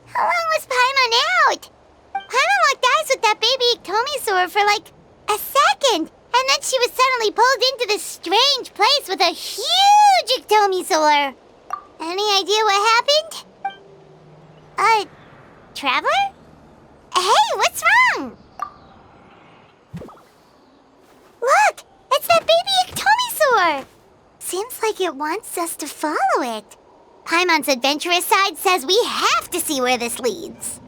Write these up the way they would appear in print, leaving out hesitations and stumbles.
How long was Paimon out? Paimon locked eyes with that baby Iktomisaur for like a second, and then she was suddenly pulled into this strange place with a huge Iktomisaur. Any idea what happened? Traveler? Hey, what's wrong? Look, it's that baby Iktomisaur. Seems like it wants us to follow it. Paimon's adventurous side says we have to see where this leads.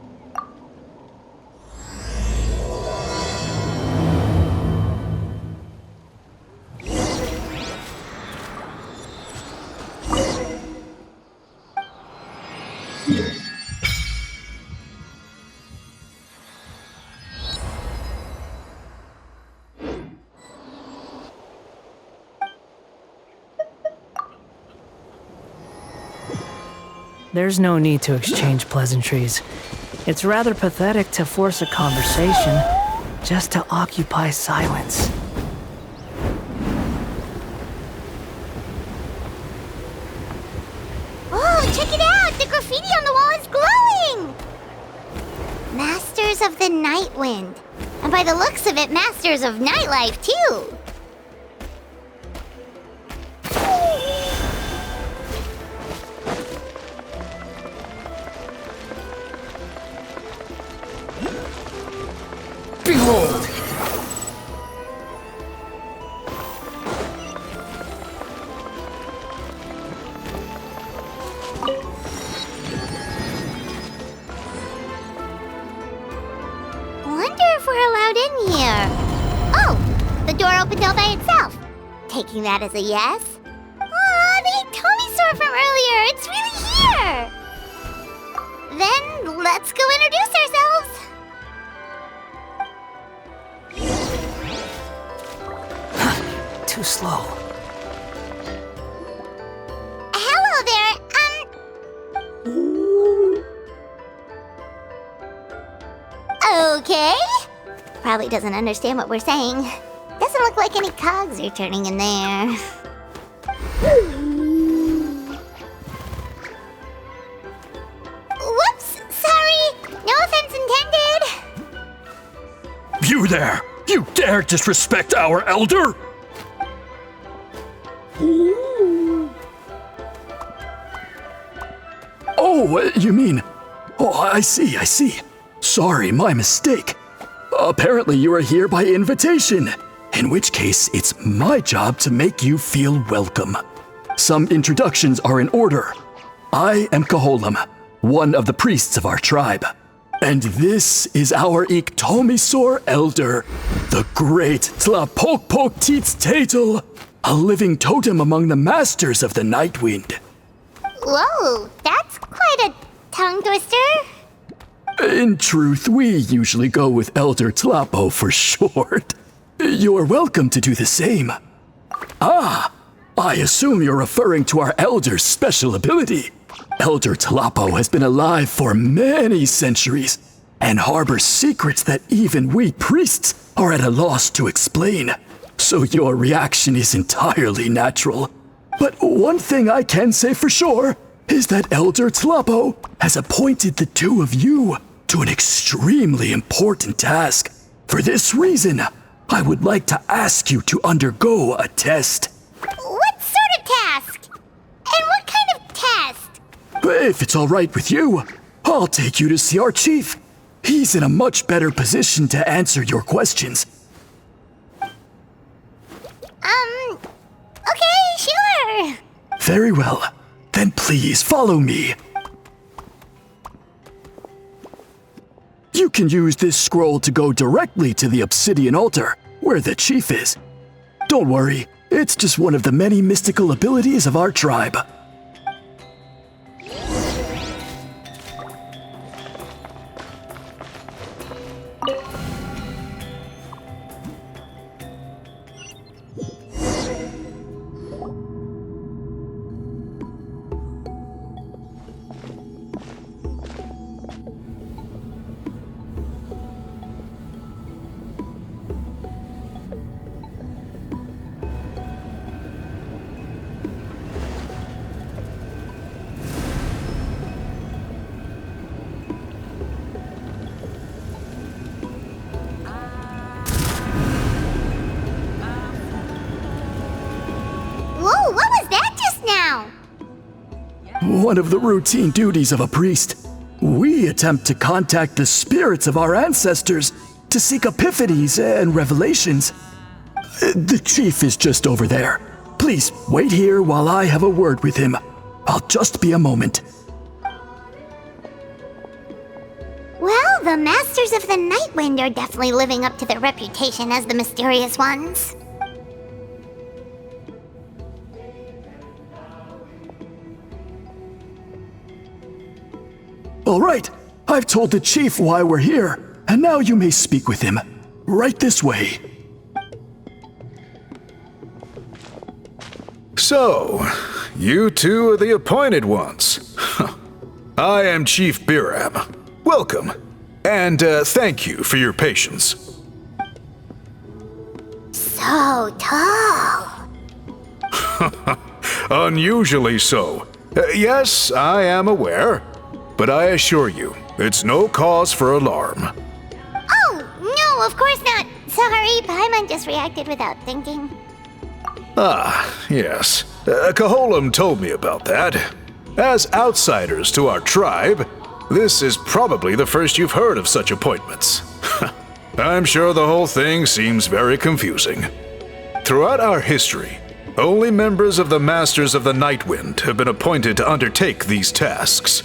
There's no need to exchange pleasantries. It's rather pathetic to force a conversation just to occupy silence. Oh, check it out! The graffiti on the wall is glowing! Masters of the Night Wind. And by the looks of it, masters of nightlife, too. Behold! Wonder if we're allowed in here. Oh, the door opened all by itself. Taking that as a yes. Aw, the Iktomisaur from earlier. It's really here. Then let's go introduce ourselves. Too slow. Hello there, Okay. Probably doesn't understand what we're saying. Doesn't look like any cogs are turning in there. Whoops, sorry. No offense intended. You there! You dare disrespect our elder? Oh, you mean... Oh, I see. Sorry, my mistake. Apparently you are here by invitation, in which case it's my job to make you feel welcome. Some introductions are in order. I am Kaholam, one of the priests of our tribe. And this is our Iktomisaur elder, the great Tlapokpok-Teats-Tatel, a living totem among the masters of the Night Wind. Whoa, that's quite a tongue twister. In truth, we usually go with Elder Tlapo for short. You're welcome to do the same. Ah, I assume you're referring to our elder's special ability. Elder Tlapo has been alive for many centuries and harbors secrets that even we priests are at a loss to explain. So your reaction is entirely natural. But one thing I can say for sure is that Elder Tlapo has appointed the two of you to an extremely important task. For this reason, I would like to ask you to undergo a test. What sort of task? And what kind of test? If it's all right with you, I'll take you to see our chief. He's in a much better position to answer your questions. Okay, sure. Very well. Then please follow me. You can use this scroll to go directly to the Obsidian altar, where the chief is. Don't worry, it's just one of the many mystical abilities of our tribe. One of the routine duties of a priest. We attempt to contact the spirits of our ancestors to seek epiphanies and revelations. The chief is just over there. Please wait here while I have a word with him. I'll just be a moment. Well, the Masters of the Night Wind are definitely living up to their reputation as the mysterious ones. All right, I've told the chief why we're here, and now you may speak with him. Right this way. So, you two are the appointed ones. I am Chief Biram. Welcome, and thank you for your patience. So tall. Unusually so. Yes, I am aware, but I assure you, it's no cause for alarm. Oh, no, of course not. Sorry, Paimon just reacted without thinking. Ah, yes. Kaholam told me about that. As outsiders to our tribe, this is probably the first you've heard of such appointments. I'm sure the whole thing seems very confusing. Throughout our history, only members of the Masters of the Nightwind have been appointed to undertake these tasks.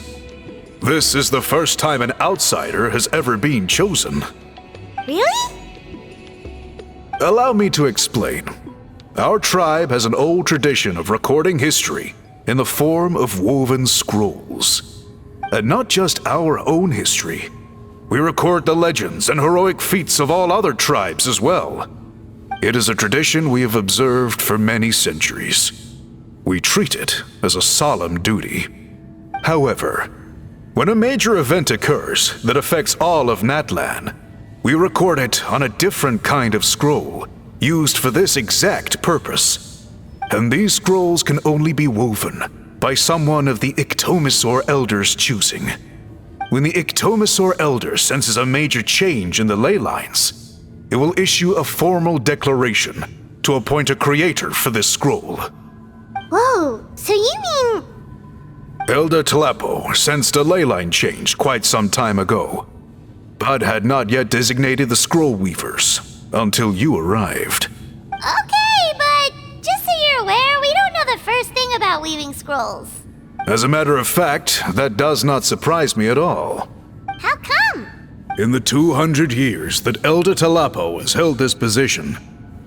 This is the first time an outsider has ever been chosen. Really? Allow me to explain. Our tribe has an old tradition of recording history in the form of woven scrolls. And not just our own history. We record the legends and heroic feats of all other tribes as well. It is a tradition we have observed for many centuries. We treat it as a solemn duty. However, when a major event occurs that affects all of Natlan, we record it on a different kind of scroll, used for this exact purpose. And these scrolls can only be woven by someone of the Iktomisor Elder's choosing. When the Iktomisor Elder senses a major change in the ley lines, it will issue a formal declaration to appoint a creator for this scroll. Whoa, so you mean... Elder Tlapo sensed a ley line change quite some time ago, but had not yet designated the scroll weavers until you arrived. Okay, but just so you're aware, we don't know the first thing about weaving scrolls. As a matter of fact, that does not surprise me at all. How come? In the 200 years that Elder Tlapo has held this position,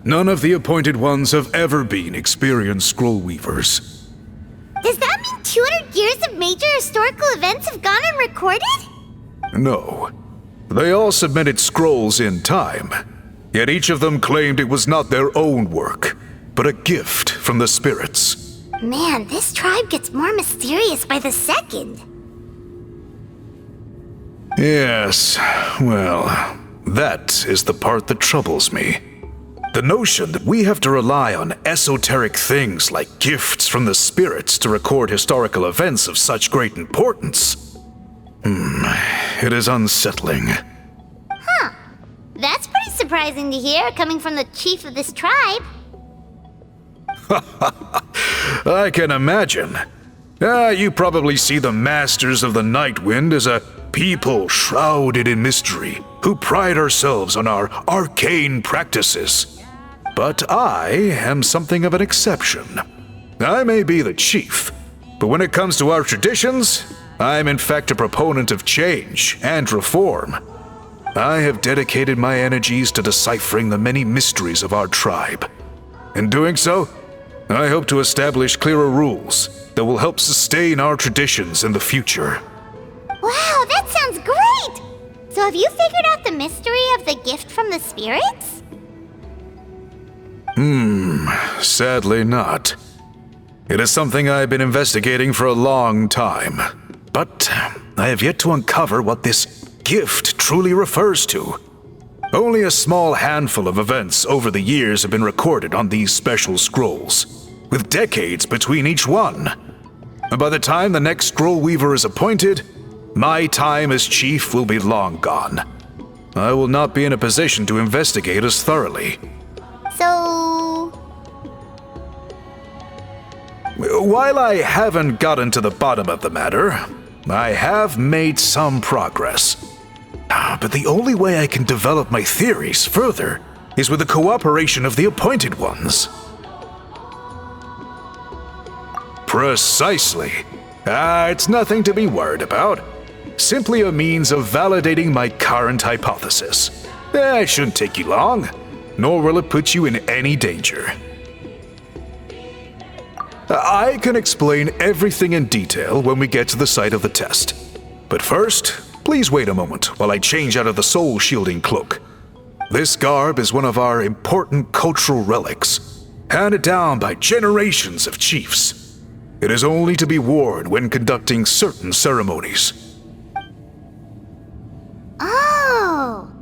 none of the appointed ones have ever been experienced scroll weavers. Does that mean 200 years of major historical events have gone unrecorded? No. They all submitted scrolls in time, yet each of them claimed it was not their own work, but a gift from the spirits. Man, this tribe gets more mysterious by the second. Yes, well, that is the part that troubles me. The notion that we have to rely on esoteric things like gifts from the spirits to record historical events of such great importance. It is unsettling. Huh. That's pretty surprising to hear, coming from the chief of this tribe. I can imagine. You probably see the Masters of the Nightwind as a people shrouded in mystery, who pride ourselves on our arcane practices. But I am something of an exception. I may be the chief, but when it comes to our traditions, I am in fact a proponent of change and reform. I have dedicated my energies to deciphering the many mysteries of our tribe. In doing so, I hope to establish clearer rules that will help sustain our traditions in the future. Wow, that sounds great! So have you figured out the mystery of the gift from the spirits? Sadly not. It is something I've been investigating for a long time, but I have yet to uncover what this gift truly refers to. Only a small handful of events over the years have been recorded on these special scrolls, with decades between each one. And by the time the next scroll weaver is appointed, my time as chief will be long gone. I will not be in a position to investigate as thoroughly. So... While I haven't gotten to the bottom of the matter, I have made some progress. But the only way I can develop my theories further is with the cooperation of the Appointed Ones. Precisely. It's nothing to be worried about. Simply a means of validating my current hypothesis. It shouldn't take you long, nor will it put you in any danger. I can explain everything in detail when we get to the site of the test. But first, please wait a moment while I change out of the soul-shielding cloak. This garb is one of our important cultural relics, handed down by generations of chiefs. It is only to be worn when conducting certain ceremonies. Oh!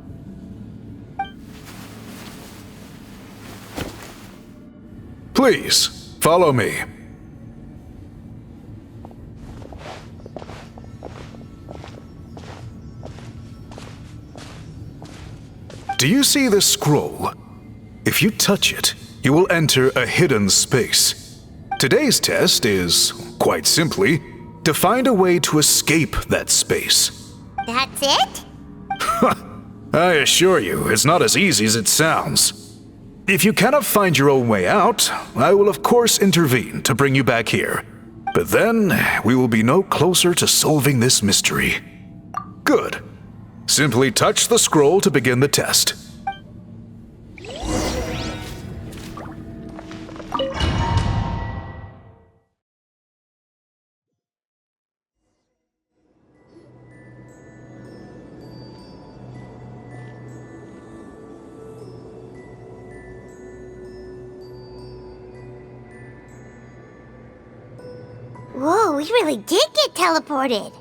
Please, follow me. Do you see this scroll? If you touch it, you will enter a hidden space. Today's test is, quite simply, to find a way to escape that space. That's it? I assure you, it's not as easy as it sounds. If you cannot find your own way out, I will of course intervene to bring you back here. But then, we will be no closer to solving this mystery. Good. Simply touch the scroll to begin the test. Whoa, we really did get teleported.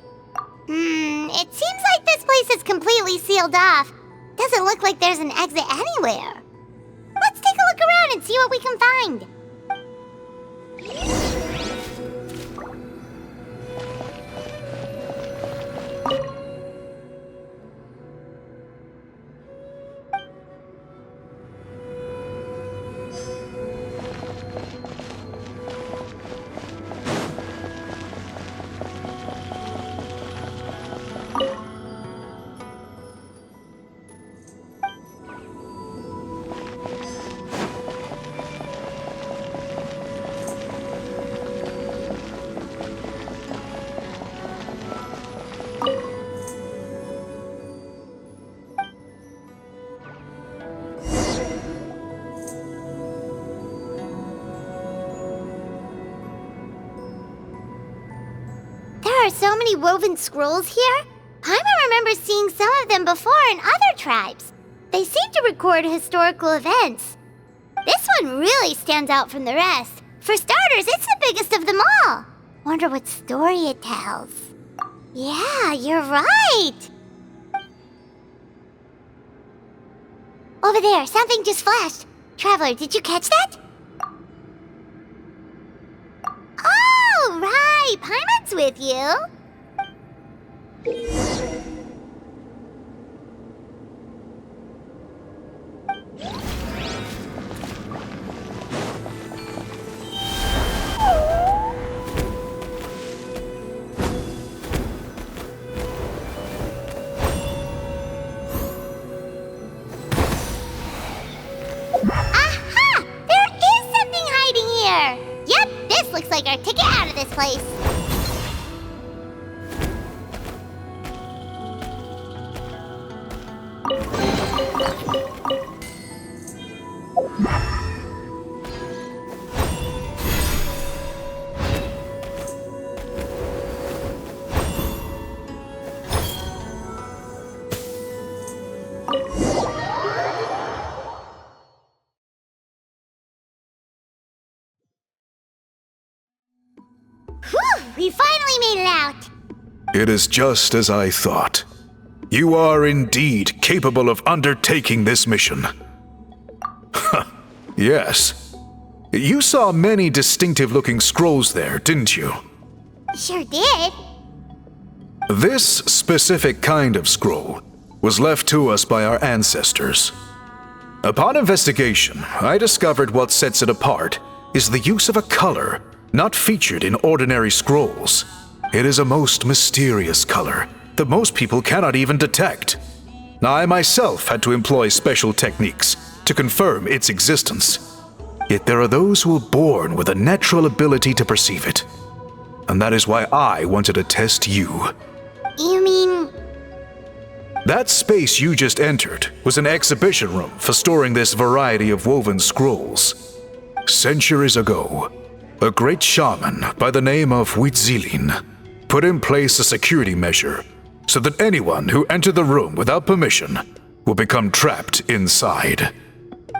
It seems like this place is completely sealed off. Doesn't look like there's an exit anywhere. Let's take a look around and see what we can find. There are so many woven scrolls here. Paimon remembers seeing some of them before in other tribes. They seem to record historical events. This one really stands out from the rest. For starters, it's the biggest of them all. Wonder what story it tells. Yeah, you're right. Over there, something just flashed. Traveler, did you catch that? Oh, right. Paimon's with you. Aha! There is something hiding here. Yep, this looks like our ticket out of this place. Whew, we finally made it out. It is just as I thought. You are indeed capable of undertaking this mission. Yes. You saw many distinctive-looking scrolls there, didn't you? Sure did. This specific kind of scroll was left to us by our ancestors. Upon investigation, I discovered what sets it apart is the use of a color not featured in ordinary scrolls. It is a most mysterious color that most people cannot even detect. I myself had to employ special techniques to confirm its existence. Yet there are those who are born with a natural ability to perceive it. And that is why I wanted to test you. You mean... That space you just entered was an exhibition room for storing this variety of woven scrolls. Centuries ago, a great shaman by the name of Huitzilin put in place a security measure so that anyone who entered the room without permission will become trapped inside.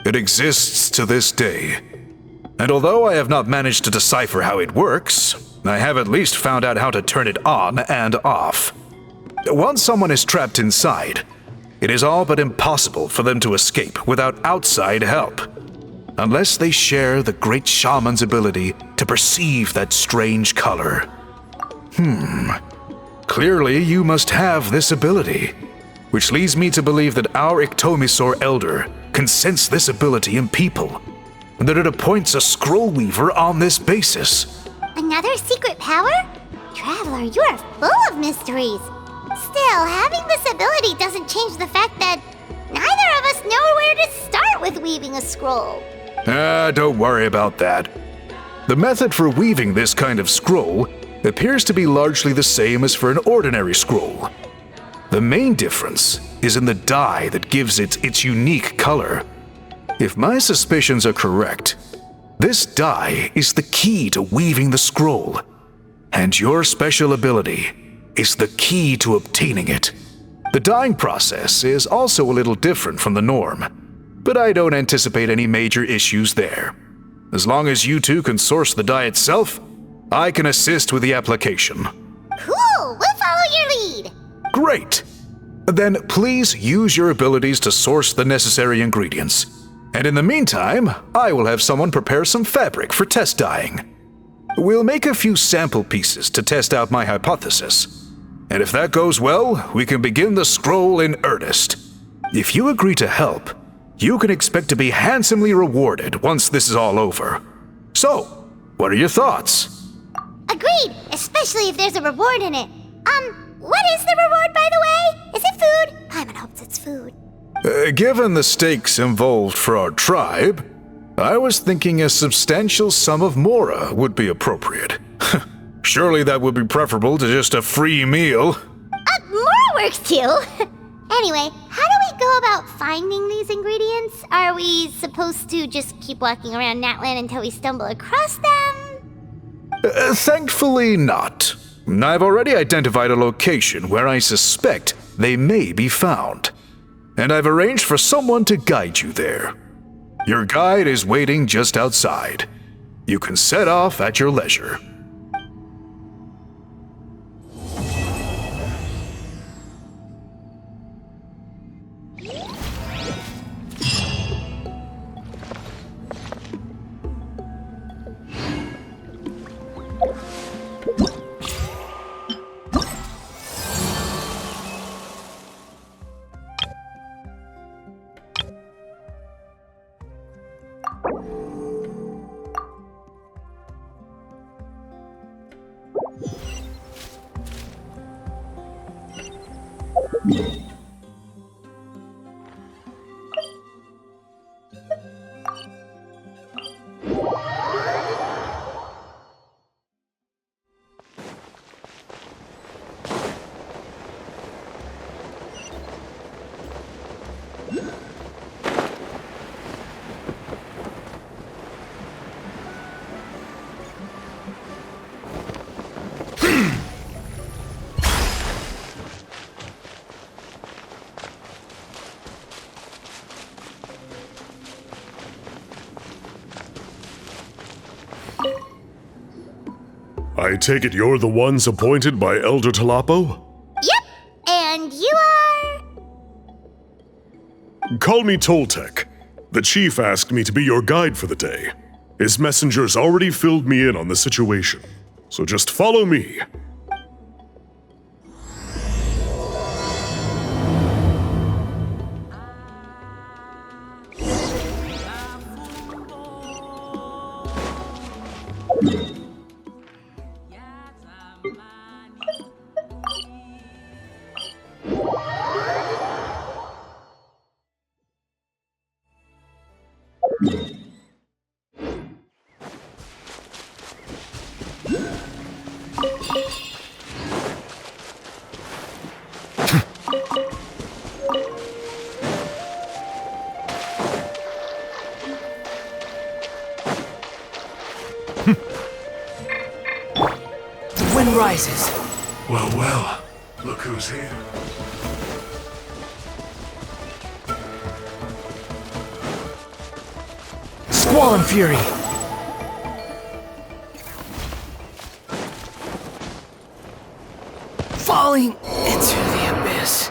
It exists to this day. And although I have not managed to decipher how it works, I have at least found out how to turn it on and off. Once someone is trapped inside, it is all but impossible for them to escape without outside help, unless they share the great shaman's ability to perceive that strange color. Clearly you must have this ability, which leads me to believe that our Ictomisaur Elder can sense this ability in people, and that it appoints a scroll weaver on this basis. Another secret power? Traveler, you are full of mysteries. Still, having this ability doesn't change the fact that neither of us know where to start with weaving a scroll. Don't worry about that. The method for weaving this kind of scroll appears to be largely the same as for an ordinary scroll. The main difference is in the dye that gives it its unique color. If my suspicions are correct, this dye is the key to weaving the scroll, and your special ability is the key to obtaining it. The dyeing process is also a little different from the norm, but I don't anticipate any major issues there. As long as you two can source the dye itself, I can assist with the application. Cool! We'll follow your lead! Great! Then please use your abilities to source the necessary ingredients. And in the meantime, I will have someone prepare some fabric for test dyeing. We'll make a few sample pieces to test out my hypothesis. And if that goes well, we can begin the scroll in earnest. If you agree to help, you can expect to be handsomely rewarded once this is all over. So, what are your thoughts? Agreed, especially if there's a reward in it. What is the reward, by the way? Is it food? Paimon hopes it's food. Given the stakes involved for our tribe, I was thinking a substantial sum of mora would be appropriate. Surely that would be preferable to just a free meal. Mora works too! Anyway, how do we go about finding these ingredients? Are we supposed to just keep walking around Natlan until we stumble across them? Thankfully not. I've already identified a location where I suspect they may be found, and I've arranged for someone to guide you there. Your guide is waiting just outside. You can set off at your leisure. I take it you're the ones appointed by Elder Talapo? Yep, and you are... Call me Toltec. The chief asked me to be your guide for the day. His messengers already filled me in on the situation, so just follow me. The wind rises. Well, well, look who's here. Squall and fury. Falling into the abyss.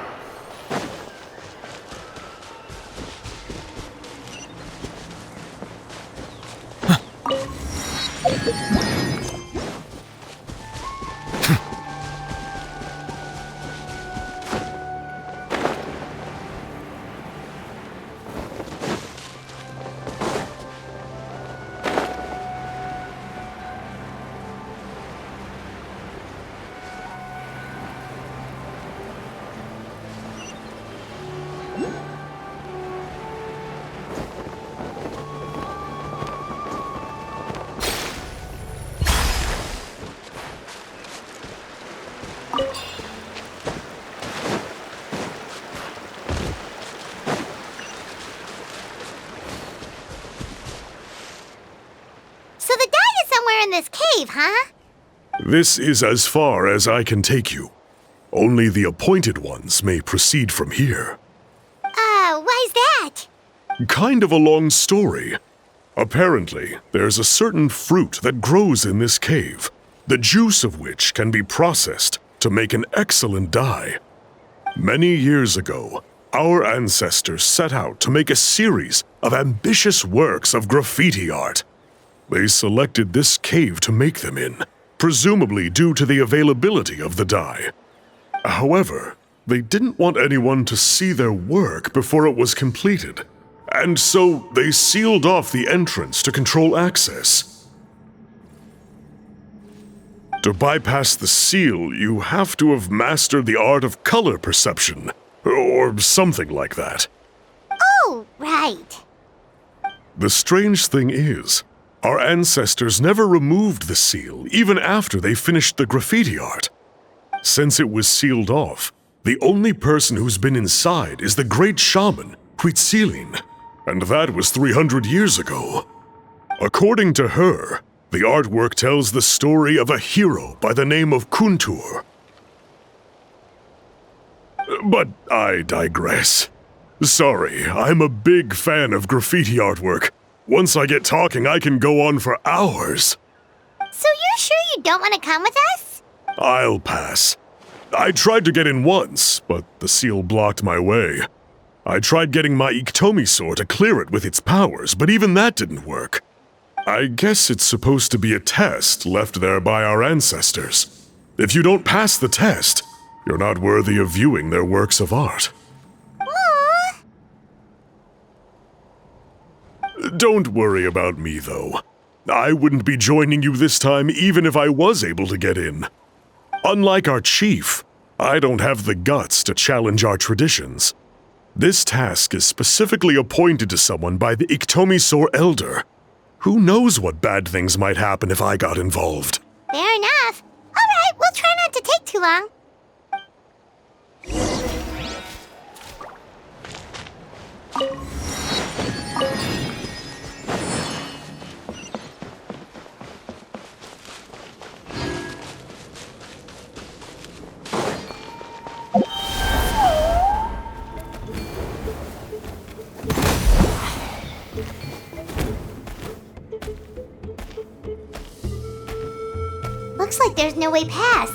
So the die is somewhere in this cave, huh? This is as far as I can take you. Only the appointed ones may proceed from here. Why's that? Kind of a long story. Apparently, there's a certain fruit that grows in this cave, the juice of which can be processed to make an excellent dye. Many years ago, our ancestors set out to make a series of ambitious works of graffiti art. They selected this cave to make them in, presumably due to the availability of the dye. However, they didn't want anyone to see their work before it was completed, and so they sealed off the entrance to control access. To bypass the seal, you have to have mastered the art of color perception, or something like that. Oh, right. The strange thing is, our ancestors never removed the seal, even after they finished the graffiti art. Since it was sealed off, the only person who's been inside is the great Shaman, Citlali, and that was 300 years ago. According to her, the artwork tells the story of a hero by the name of Kuntur. But I digress. Sorry, I'm a big fan of graffiti artwork. Once I get talking, I can go on for hours. So you're sure you don't want to come with us? I'll pass. I tried to get in once, but the seal blocked my way. I tried getting my Iktomi to clear it with its powers, but even that didn't work. I guess it's supposed to be a test left there by our ancestors. If you don't pass the test, you're not worthy of viewing their works of art. Aww. Don't worry about me, though. I wouldn't be joining you this time even if I was able to get in. Unlike our chief, I don't have the guts to challenge our traditions. This task is specifically appointed to someone by the Iktomi Elder. Who knows what bad things might happen if I got involved? Fair enough. All right, we'll try not to take too long. Looks like there's no way past.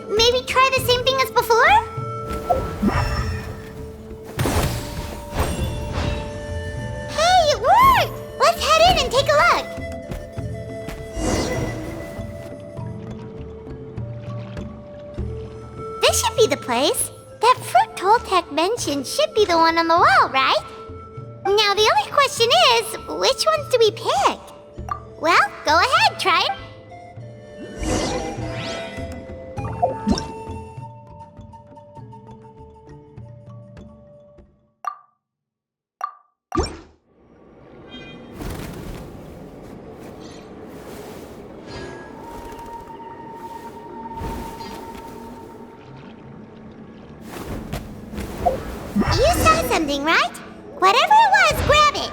Maybe try the same thing as before? Hey, it worked! Let's head in and take a look. This should be the place. That fruit Toltec mentioned should be the one on the wall, right? Now the only question is, which ones do we pick? Well, go ahead, try it. something, right? Whatever it was, grab it.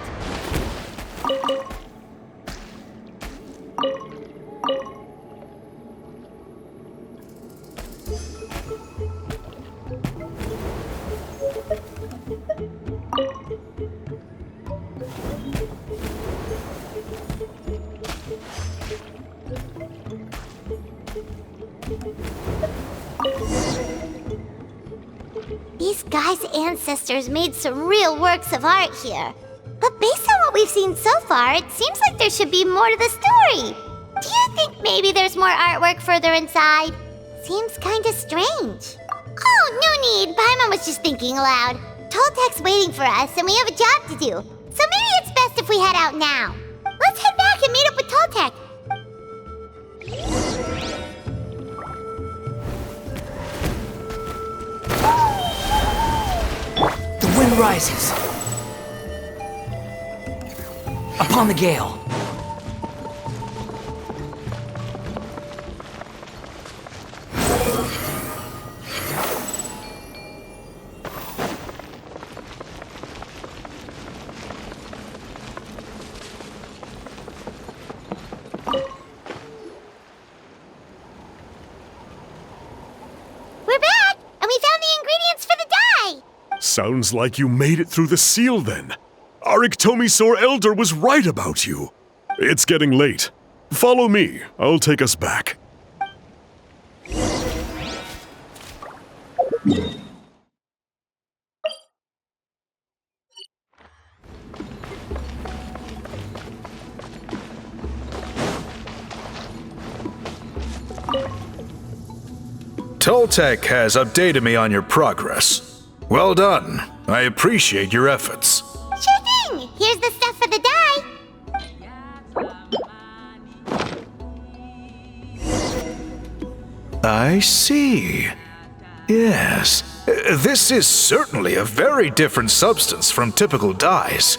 These guys' ancestors made some real works of art here. But based on what we've seen so far, it seems like there should be more to the story. Do you think maybe there's more artwork further inside? Seems kinda strange. Oh, no need. Paimon was just thinking aloud. Toltek's waiting for us, and we have a job to do. So maybe it's best if we head out now. Let's head back and meet up with Toltek. The wind rises. Upon the gale. We're back, and we found the ingredients for the dye. Sounds like you made it through the seal then. Our Iktomisaur Elder was right about you. It's getting late. Follow me. I'll take us back. Toltek has updated me on your progress. Well done. I appreciate your efforts. Sure thing. Here's the stuff for the dye. I see. Yes. This is certainly a very different substance from typical dyes.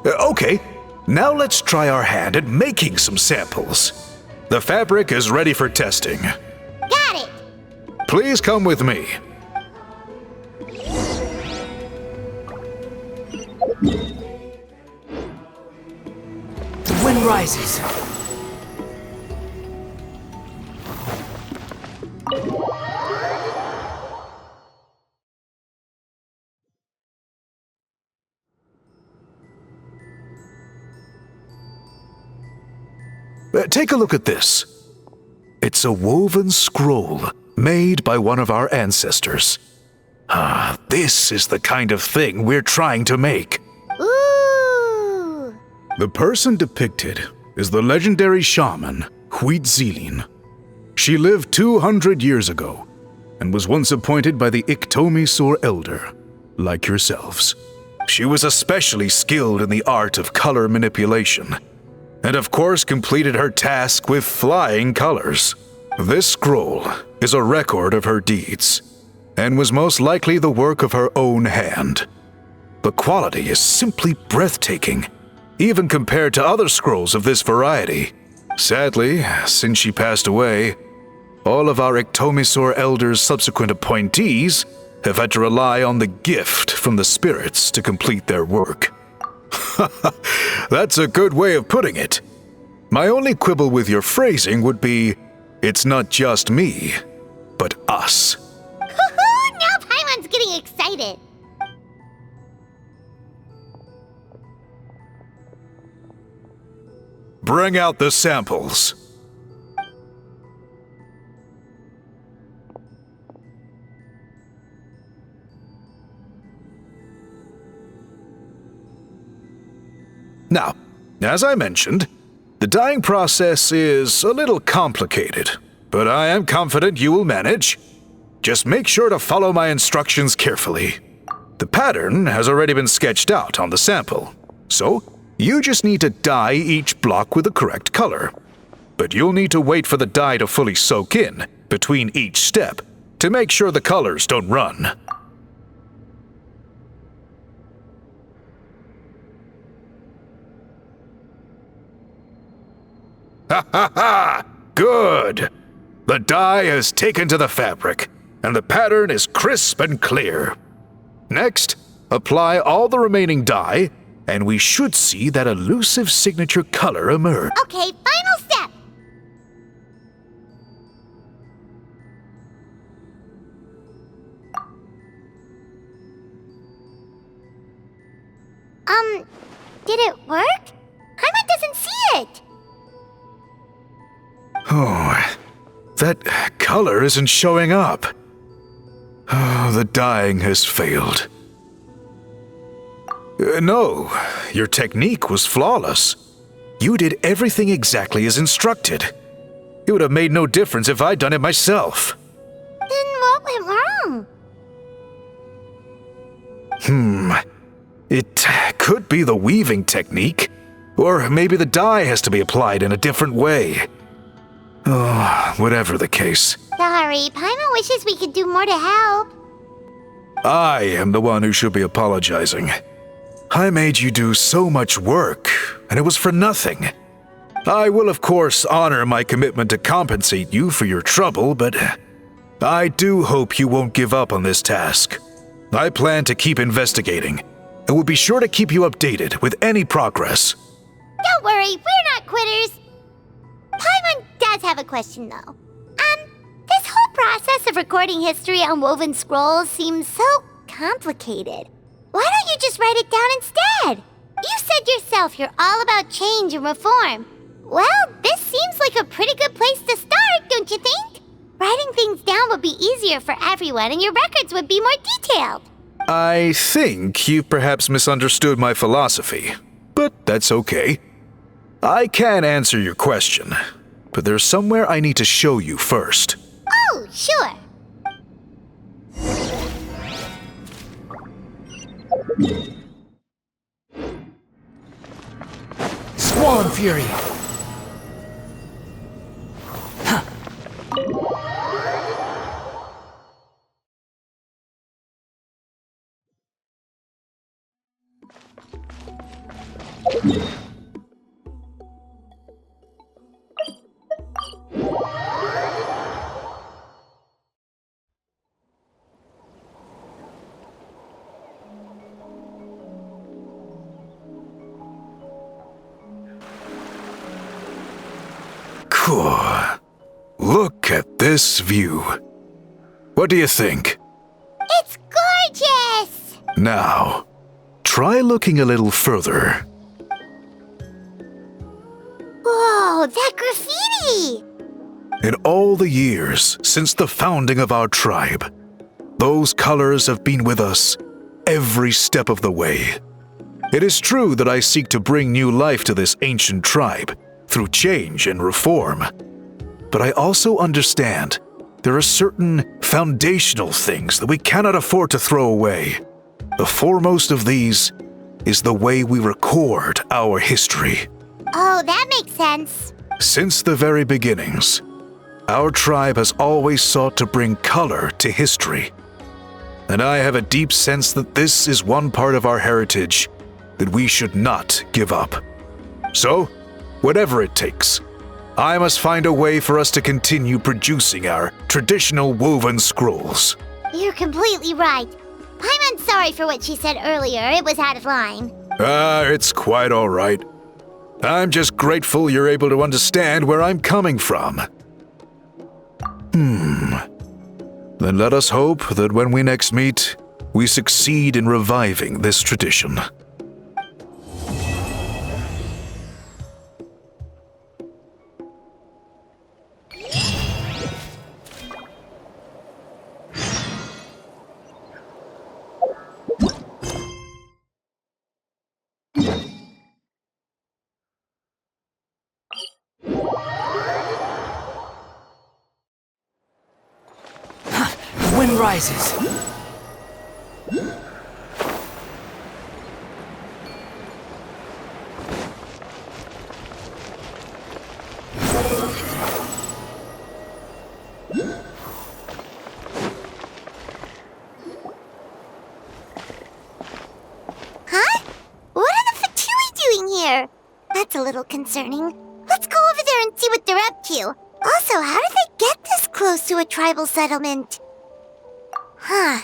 Okay, now let's try our hand at making some samples. The fabric is ready for testing. Got it. Please come with me. The wind rises. Take a look at this. It's a woven scroll made by one of our ancestors. This is the kind of thing we're trying to make. Ooh. The person depicted is the legendary shaman, Huitzilin. She lived 200 years ago and was once appointed by the Iktomisaur Elder, like yourselves. She was especially skilled in the art of color manipulation, and of course completed her task with flying colors. This scroll is a record of her deeds, and was most likely the work of her own hand. The quality is simply breathtaking, even compared to other scrolls of this variety. Sadly, since she passed away, all of our Iktomisaur Elder's subsequent appointees have had to rely on the gift from the spirits to complete their work. That's a good way of putting it. My only quibble with your phrasing would be, it's not just me, but us. Now Paimon's getting excited. Bring out the samples. Now, as I mentioned, the dyeing process is a little complicated, but I am confident you will manage. Just make sure to follow my instructions carefully. The pattern has already been sketched out on the sample, so you just need to dye each block with the correct color. But you'll need to wait for the dye to fully soak in between each step to make sure the colors don't run. Ha ha ha! Good! The dye has taken to the fabric, and the pattern is crisp and clear. Next, Apply all the remaining dye, and we should see that elusive signature color emerge. Okay, final step. Did it work? Paimon doesn't see it. Oh, that color isn't showing up. Oh, the dyeing has failed. No, your technique was flawless. You did everything exactly as instructed. It would have made no difference if I'd done it myself. Then what went wrong? It could be the weaving technique, or maybe the dye has to be applied in a different way. Oh, whatever the case. Sorry, Paimon wishes we could do more to help. I am the one who should be apologizing. I made you do so much work, and it was for nothing. I will, of course, honor my commitment to compensate you for your trouble, but I do hope you won't give up on this task. I plan to keep investigating, and will be sure to keep you updated with any progress. Don't worry, we're not quitters. Paimon does have a question, though. This whole process of recording history on woven scrolls seems so complicated. Why don't you just write it down instead? You said yourself you're all about change and reform. Well, this seems like a pretty good place to start, don't you think? Writing things down would be easier for everyone, and your records would be more detailed. I think you've perhaps misunderstood my philosophy, but that's okay. I can answer your question, but there's somewhere I need to show you first. Oh, sure. Squall and Fury! Cool. Look at this view. What do you think? It's gorgeous! Now, try looking a little further. Whoa, that graffiti! In all the years since the founding of our tribe, those colors have been with us every step of the way. It is true that I seek to bring new life to this ancient tribe through change and reform. But I also understand there are certain foundational things that we cannot afford to throw away. The foremost of these is the way we record our history. Oh, that makes sense. Since the very beginnings, our tribe has always sought to bring color to history. And I have a deep sense that this is one part of our heritage that we should not give up. So, whatever it takes, I must find a way for us to continue producing our traditional woven scrolls. You're completely right. Paimon's sorry for what she said earlier. It was out of line. It's quite all right. I'm just grateful you're able to understand where I'm coming from. Then let us hope that when we next meet, we succeed in reviving this tradition. Wind rises. Huh? What are the Fatui doing here? That's a little concerning. Let's go over there and see what they're up to. Also, how did they get this close to a tribal settlement? Huh.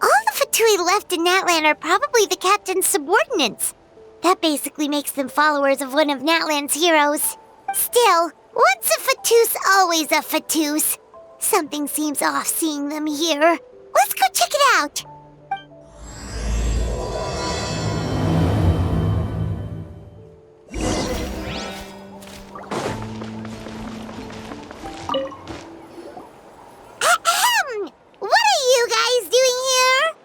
All the Fatui left in Natlan are probably the captain's subordinates. That basically makes them followers of one of Natlan's heroes. Still, once a Fatous, always a Fatous. Something seems off seeing them here. Let's go check it out. Ahem! What are you guys doing here?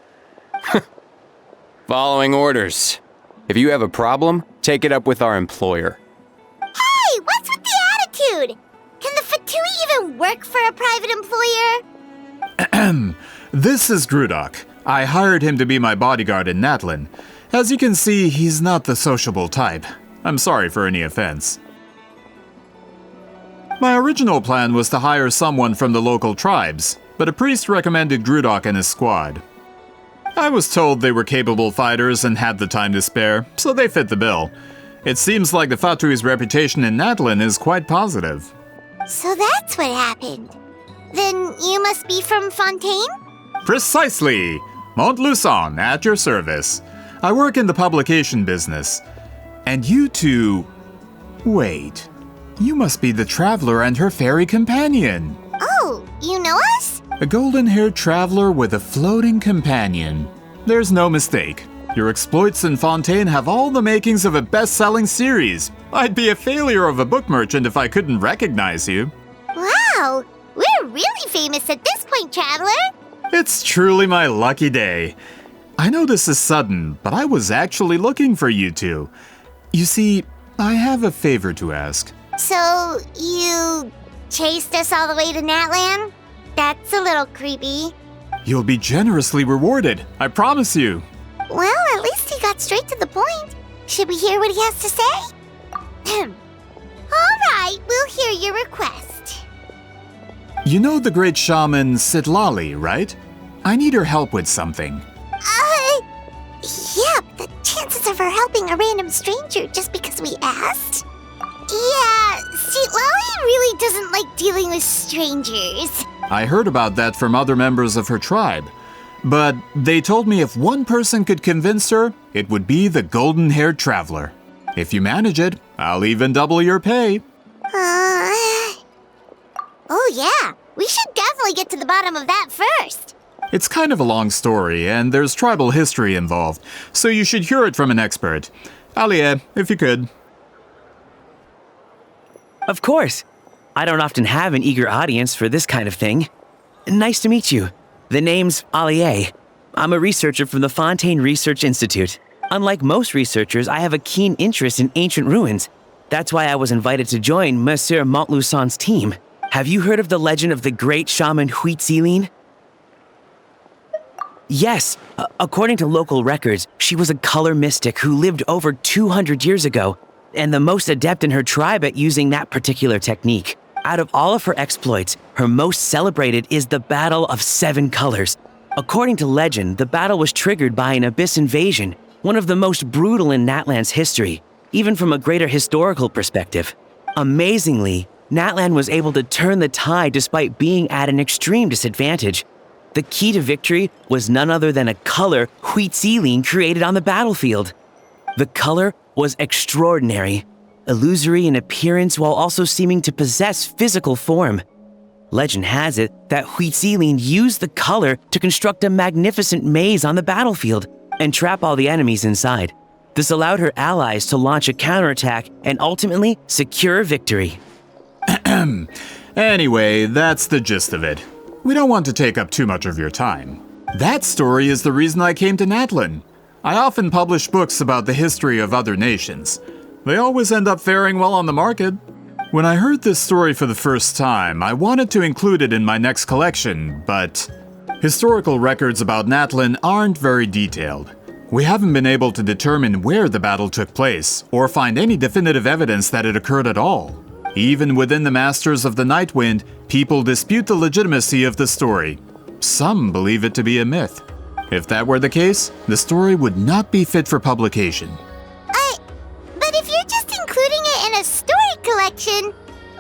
Following orders. If you have a problem, take it up with our employer. Hey, what's with the attitude? Can the Fatui even work for a private employer? This is Grudok. I hired him to be my bodyguard in Natlan. As you can see, he's not the sociable type. I'm sorry for any offense. My original plan was to hire someone from the local tribes, but a priest recommended Grudok and his squad. I was told they were capable fighters and had the time to spare, so they fit the bill. It seems like the Fatui's reputation in Natlan is quite positive. So that's what happened. Then you must be from Fontaine? Precisely! Montluçon, at your service. I work in the publication business. And you two... Wait. You must be the traveler and her fairy companion. Oh, you know us? A golden-haired traveler with a floating companion. There's no mistake. Your exploits in Fontaine have all the makings of a best-selling series. I'd be a failure of a book merchant if I couldn't recognize you. Wow, we're really famous at this point, Traveler. It's truly my lucky day. I know this is sudden, but I was actually looking for you two. You see, I have a favor to ask. So, you chased us all the way to Natlan? That's a little creepy. You'll be generously rewarded, I promise you. Well, at least he got straight to the point. Should we hear what he has to say? All right, we'll hear your request. You know the great shaman Citlali, right? I need her help with something. Yeah, the chances of her helping a random stranger just because we asked? Yeah, Citlali really doesn't like dealing with strangers. I heard about that from other members of her tribe. But they told me if one person could convince her, it would be the golden-haired traveler. If you manage it, I'll even double your pay. Oh yeah, we should definitely get to the bottom of that first. It's kind of a long story, and there's tribal history involved, so you should hear it from an expert. Alie, if you could. Of course. I don't often have an eager audience for this kind of thing. Nice to meet you. The name's Alie. I'm a researcher from the Fontaine Research Institute. Unlike most researchers, I have a keen interest in ancient ruins. That's why I was invited to join Monsieur Montluçon's team. Have you heard of the legend of the great shaman Citlali? Yes, according to local records, she was a color mystic who lived over 200 years ago, and the most adept in her tribe at using that particular technique. Out of all of her exploits, her most celebrated is the Battle of Seven Colors. According to legend, the battle was triggered by an abyss invasion, one of the most brutal in Natlan's history, even from a greater historical perspective. Amazingly, Natlan was able to turn the tide despite being at an extreme disadvantage. The key to victory was none other than a color Citlali created on the battlefield. The color was extraordinary, illusory in appearance while also seeming to possess physical form. Legend has it that Citlali used the color to construct a magnificent maze on the battlefield and trap all the enemies inside. This allowed her allies to launch a counterattack and ultimately secure victory. Anyway, that's the gist of it. We don't want to take up too much of your time. That story is the reason I came to Natlan. I often publish books about the history of other nations. They always end up faring well on the market. When I heard this story for the first time, I wanted to include it in my next collection, but historical records about Natlan aren't very detailed. We haven't been able to determine where the battle took place, or find any definitive evidence that it occurred at all. Even within the Masters of the Nightwind, people dispute the legitimacy of the story. Some believe it to be a myth. If that were the case, the story would not be fit for publication. But if you're just including it in a story collection,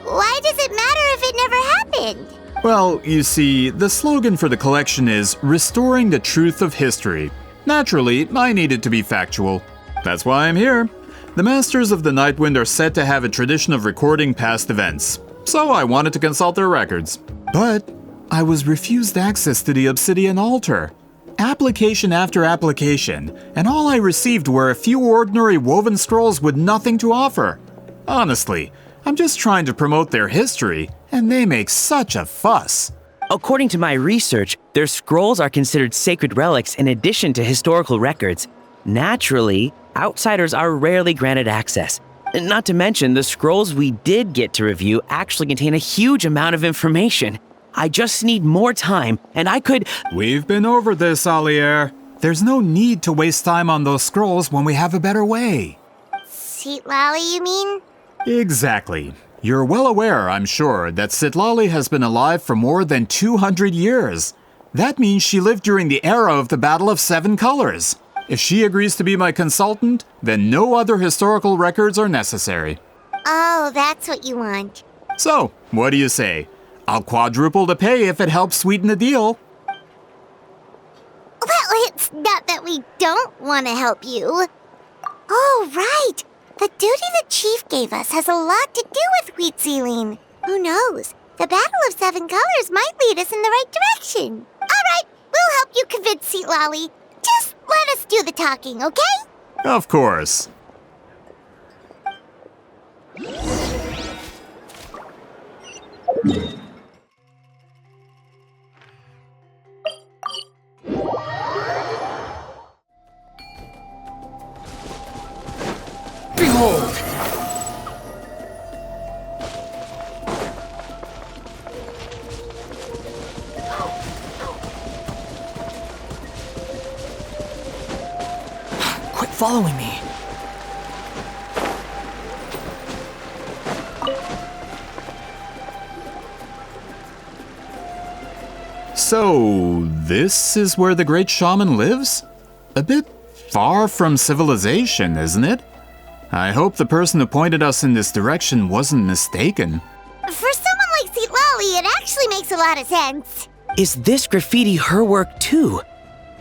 why does it matter if it never happened? Well, you see, the slogan for the collection is Restoring the Truth of History. Naturally, I needed to be factual. That's why I'm here. The Masters of the Nightwind are said to have a tradition of recording past events, so I wanted to consult their records. But I was refused access to the Obsidian altar. Application after application, and all I received were a few ordinary woven scrolls with nothing to offer. Honestly, I'm just trying to promote their history, and they make such a fuss. According to my research, their scrolls are considered sacred relics in addition to historical records. Naturally, outsiders are rarely granted access. Not to mention, the scrolls we did get to review actually contain a huge amount of information. I just need more time, and I could— We've been over this, Alier. There's no need to waste time on those scrolls when we have a better way. Citlali, you mean? Exactly. You're well aware, I'm sure, that Citlali has been alive for more than 200 years. That means she lived during the era of the Battle of Seven Colors. If she agrees to be my consultant, then no other historical records are necessary. Oh, that's what you want. So, what do you say? I'll quadruple the pay if it helps sweeten the deal. Well, it's not that we don't want to help you. Oh, right. The duty the chief gave us has a lot to do with wheat sealing. Who knows? The Battle of Seven Colors might lead us in the right direction. All right, we'll help you convince Citlali. Just let us do the talking, okay? Of course. Behold! Quit following me. So, this is where the great shaman lives? A bit far from civilization, isn't it? I hope the person who pointed us in this direction wasn't mistaken. For someone like Citlali, it actually makes a lot of sense. Is this graffiti her work too?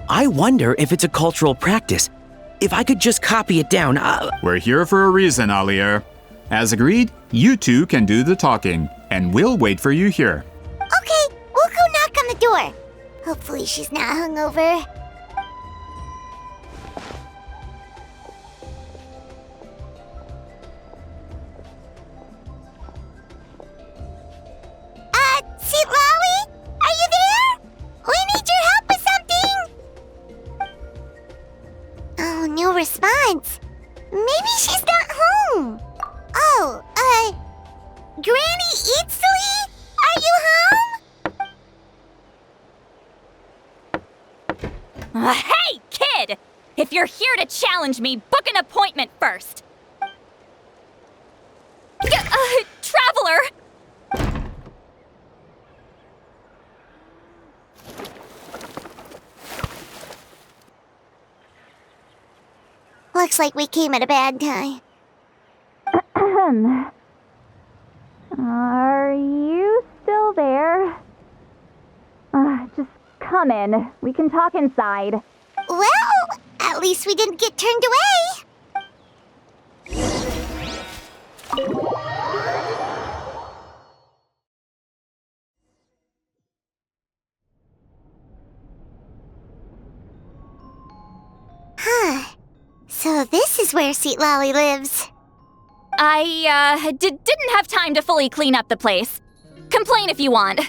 I wonder if it's a cultural practice. If I could just copy it down, We're here for a reason, Alier. As agreed, you two can do the talking, and we'll wait for you here. Okay, we'll go knock on the door. Hopefully she's not hungover. Citlali? Are you there? We need your help with something! Oh, no response. Maybe she's not home. Oh, Granny Citlali? Are you home? Hey, kid! If you're here to challenge me, book an appointment first. Traveler! Looks like we came at a bad time. Are you still there? Just come in. We can talk inside. Well, at least we didn't get turned away. Huh. So this is where Citlali lives. I, didn't have time to fully clean up the place. Complain if you want.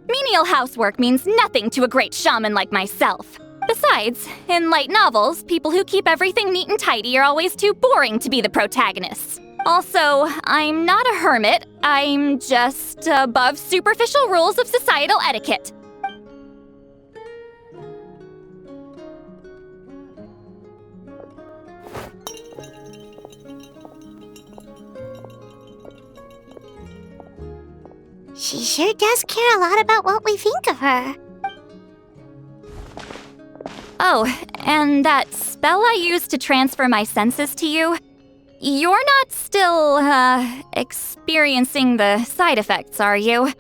Menial housework means nothing to a great shaman like myself. Besides, in light novels, people who keep everything neat and tidy are always too boring to be the protagonists. Also, I'm not a hermit. I'm just above superficial rules of societal etiquette. She sure does care a lot about what we think of her. Oh, and that spell I used to transfer my senses to you, you're not still, experiencing the side effects, are you?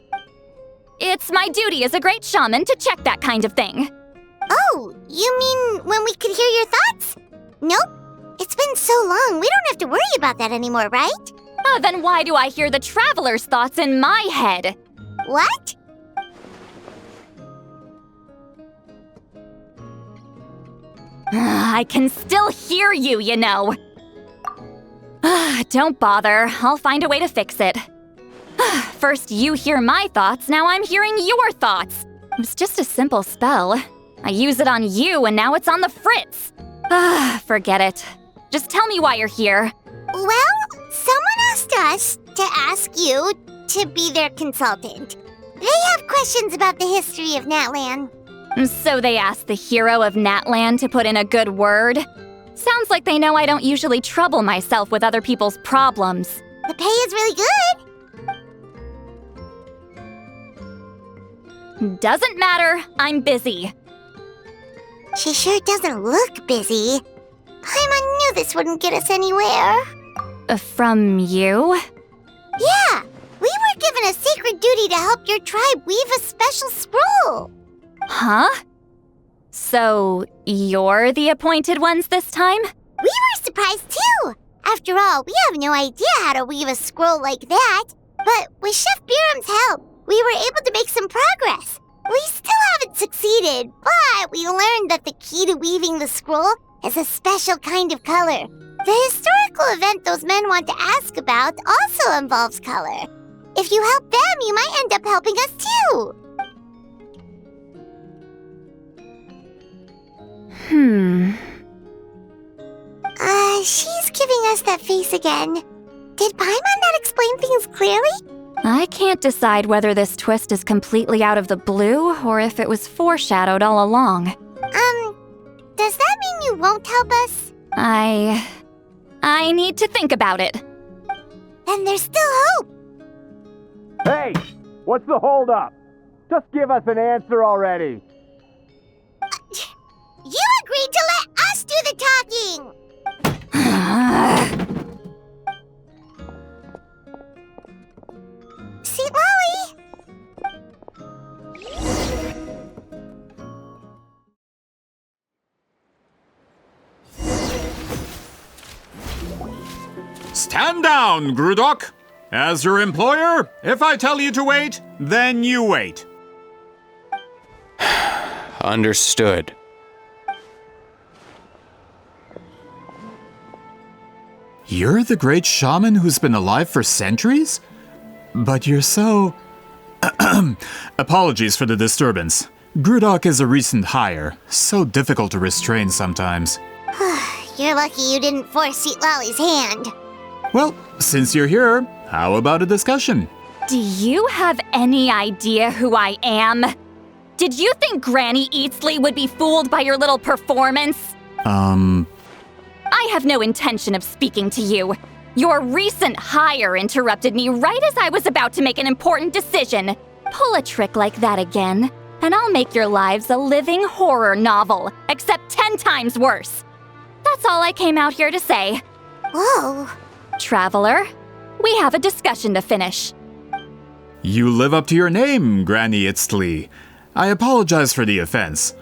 It's my duty as a great shaman to check that kind of thing. Oh, you mean when we could hear your thoughts? Nope. It's been so long, we don't have to worry about that anymore, right? Then why do I hear the traveler's thoughts in my head? What? I can still hear you, you know. Don't bother. I'll find a way to fix it. First you hear my thoughts, now I'm hearing your thoughts. It was just a simple spell. I use it on you and now it's on the fritz. Forget it. Just tell me why you're here. Well, someone asked us to ask you to be their consultant. They have questions about the history of Natlan. So they asked the hero of Natlan to put in a good word? Sounds like they know I don't usually trouble myself with other people's problems. The pay is really good. Doesn't matter, I'm busy. She sure doesn't look busy. Paimon knew this wouldn't get us anywhere. From you? Yeah, we were given a sacred duty to help your tribe weave a special scroll. Huh? So, you're the appointed ones this time? We were surprised too. After all, we have no idea how to weave a scroll like that. But with Chef Biram's help, we were able to make some progress. We still haven't succeeded, but we learned that the key to weaving the scroll is a special kind of color. The historical event those men want to ask about also involves color. If you help them, you might end up helping us too. She's giving us that face again. Did Paimon not explain things clearly? I can't decide whether this twist is completely out of the blue or if it was foreshadowed all along. Does that mean you won't help us? I need to think about it. Then there's still hope. Hey, what's the holdup? Just give us an answer already. You agreed to let us do the talking! Citlali! Stand down, Grudok! As your employer, if I tell you to wait, then you wait. Understood. You're the great shaman who's been alive for centuries? But you're so... Apologies for the disturbance. Grudok is a recent hire, so difficult to restrain sometimes. You're lucky you didn't force Citlali's hand. Well, since you're here, how about a discussion? Do you have any idea who I am? Did you think Granny Eatsley would be fooled by your little performance? I have no intention of speaking to you. Your recent hire interrupted me right as I was about to make an important decision. Pull a trick like that again, and I'll make your lives a living horror novel, except 10 times worse. That's all I came out here to say. Whoa. Traveler, we have a discussion to finish. You live up to your name, Granny Itztli. I apologize for the offense.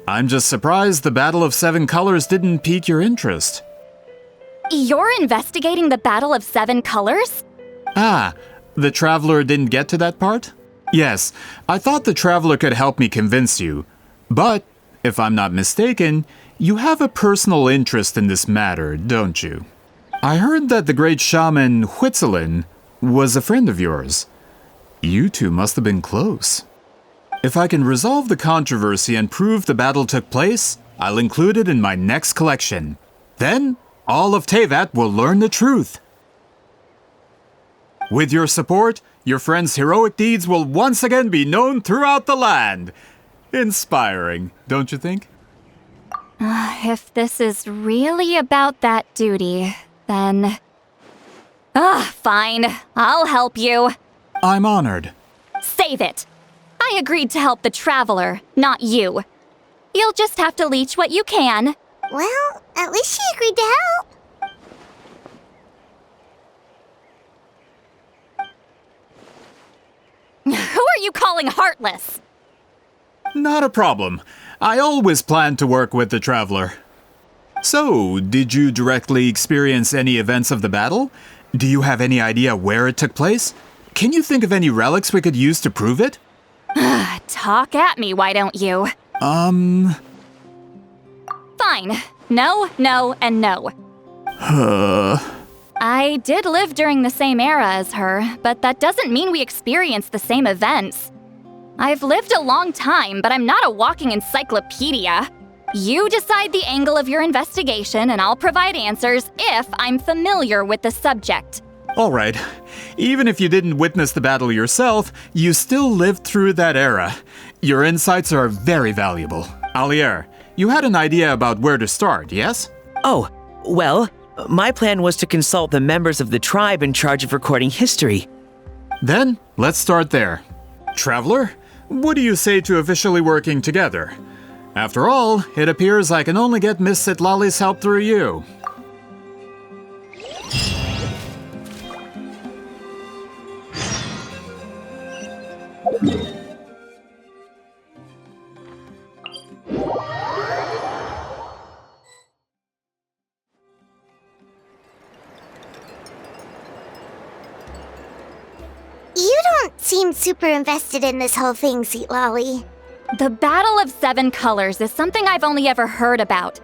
I'm just surprised the Battle of Seven Colors didn't pique your interest. You're investigating the Battle of Seven Colors? Ah, the Traveler didn't get to that part? Yes, I thought the Traveler could help me convince you. But, if I'm not mistaken, you have a personal interest in this matter, don't you? I heard that the great shaman Huitzilin was a friend of yours. You two must have been close. If I can resolve the controversy and prove the battle took place, I'll include it in my next collection. Then, all of Teyvat will learn the truth. With your support, your friend's heroic deeds will once again be known throughout the land. Inspiring, don't you think? If this is really about that duty, then... fine. I'll help you. I'm honored. Save it. I agreed to help the Traveler, not you. You'll just have to leech what you can. Well, at least she agreed to help. Who are you calling heartless? Not a problem. I always planned to work with the Traveler. So, did you directly experience any events of the battle? Do you have any idea where it took place? Can you think of any relics we could use to prove it? Talk at me, why don't you? Fine. No, no, and no. I did live during the same era as her, but that doesn't mean we experienced the same events. I've lived a long time, but I'm not a walking encyclopedia. You decide the angle of your investigation, and I'll provide answers if I'm familiar with the subject. All right. Even if you didn't witness the battle yourself, you still lived through that era. Your insights are very valuable. Alier, you had an idea about where to start, yes? Oh, well, my plan was to consult the members of the tribe in charge of recording history. Then, let's start there. Traveler, what do you say to officially working together? After all, it appears I can only get Miss Citlali's help through you. You don't seem super invested in this whole thing, Citlali. The Battle of Seven Colors is something I've only ever heard about.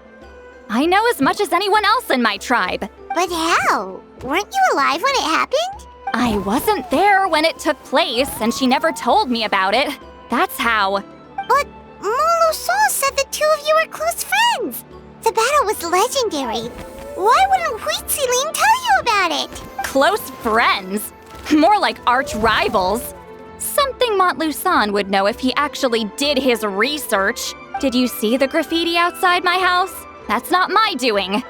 I know as much as anyone else in my tribe. But how? Weren't you alive when it happened? I wasn't there when it took place, and she never told me about it. That's how. But Molo-san said the two of you were close friends. The battle was legendary. Why wouldn't Huitziling tell you about it? Close friends? More like arch rivals. Something Montlusan would know if he actually did his research. Did you see the graffiti outside my house? That's not my doing.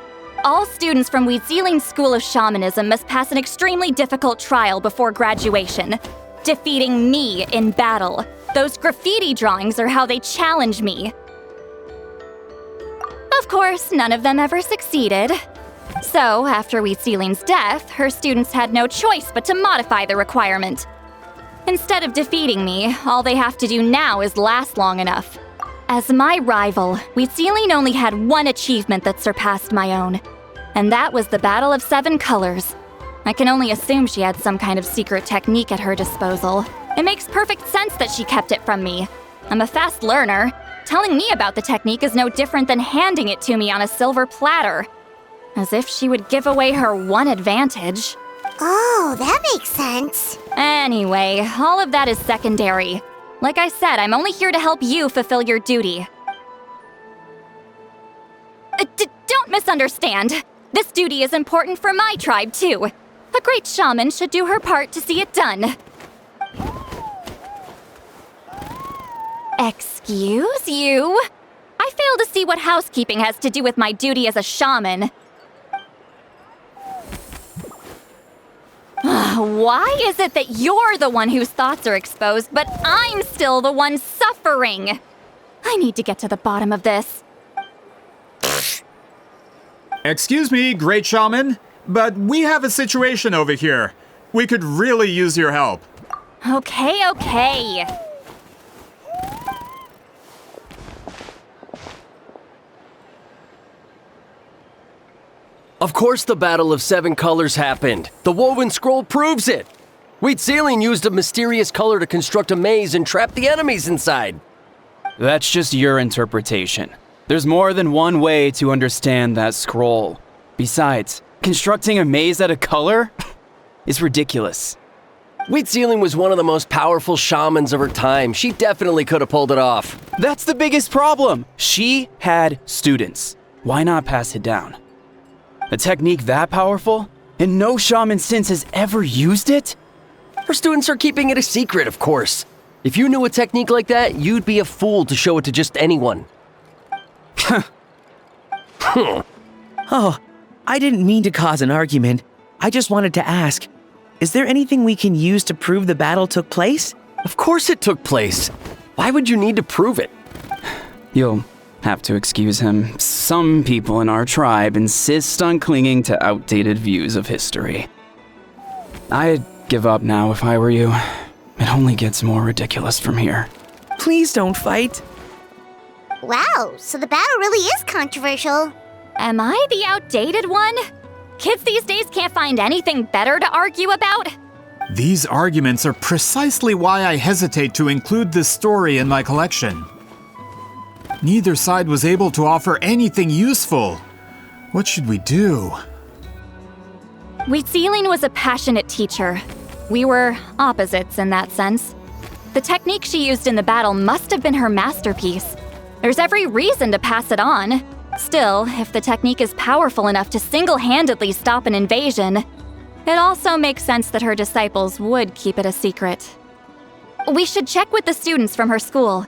All students from Huitziling's School of Shamanism must pass an extremely difficult trial before graduation, defeating me in battle. Those graffiti drawings are how they challenge me. Of course, none of them ever succeeded. So, after Huitziling's death, her students had no choice but to modify the requirement. Instead of defeating me, all they have to do now is last long enough. As my rival, Huitziling only had one achievement that surpassed my own, and that was the Battle of Seven Colors. I can only assume she had some kind of secret technique at her disposal. It makes perfect sense that she kept it from me. I'm a fast learner. Telling me about the technique is no different than handing it to me on a silver platter. As if she would give away her one advantage. Oh, that makes sense. Anyway, all of that is secondary. Like I said, I'm only here to help you fulfill your duty. Don't misunderstand. This duty is important for my tribe, too. A great shaman should do her part to see it done. Excuse you? I fail to see what housekeeping has to do with my duty as a shaman. Why is it that you're the one whose thoughts are exposed, but I'm still the one suffering? I need to get to the bottom of this. Excuse me, Great Shaman, but we have a situation over here. We could really use your help. Okay. Of course the Battle of Seven Colors happened. The woven scroll proves it. Huitziling used a mysterious color to construct a maze and trap the enemies inside. That's just your interpretation. There's more than one way to understand that scroll. Besides, constructing a maze out of color is ridiculous. Huitziling was one of the most powerful shamans of her time. She definitely could have pulled it off. That's the biggest problem. She had students. Why not pass it down? A technique that powerful? And no shaman since has ever used it? Her students are keeping it a secret, of course. If you knew a technique like that, you'd be a fool to show it to just anyone. Oh, I didn't mean to cause an argument. I just wanted to ask, is there anything we can use to prove the battle took place? Of course it took place. Why would you need to prove it? You'll have to excuse him. Some people in our tribe insist on clinging to outdated views of history. I'd give up now if I were you. It only gets more ridiculous from here. Please don't fight. Wow, so the battle really is controversial. Am I the outdated one? Kids these days can't find anything better to argue about? These arguments are precisely why I hesitate to include this story in my collection. Neither side was able to offer anything useful. What should we do? Citlali was a passionate teacher. We were opposites in that sense. The technique she used in the battle must have been her masterpiece. There's every reason to pass it on. Still, if the technique is powerful enough to single-handedly stop an invasion, it also makes sense that her disciples would keep it a secret. We should check with the students from her school.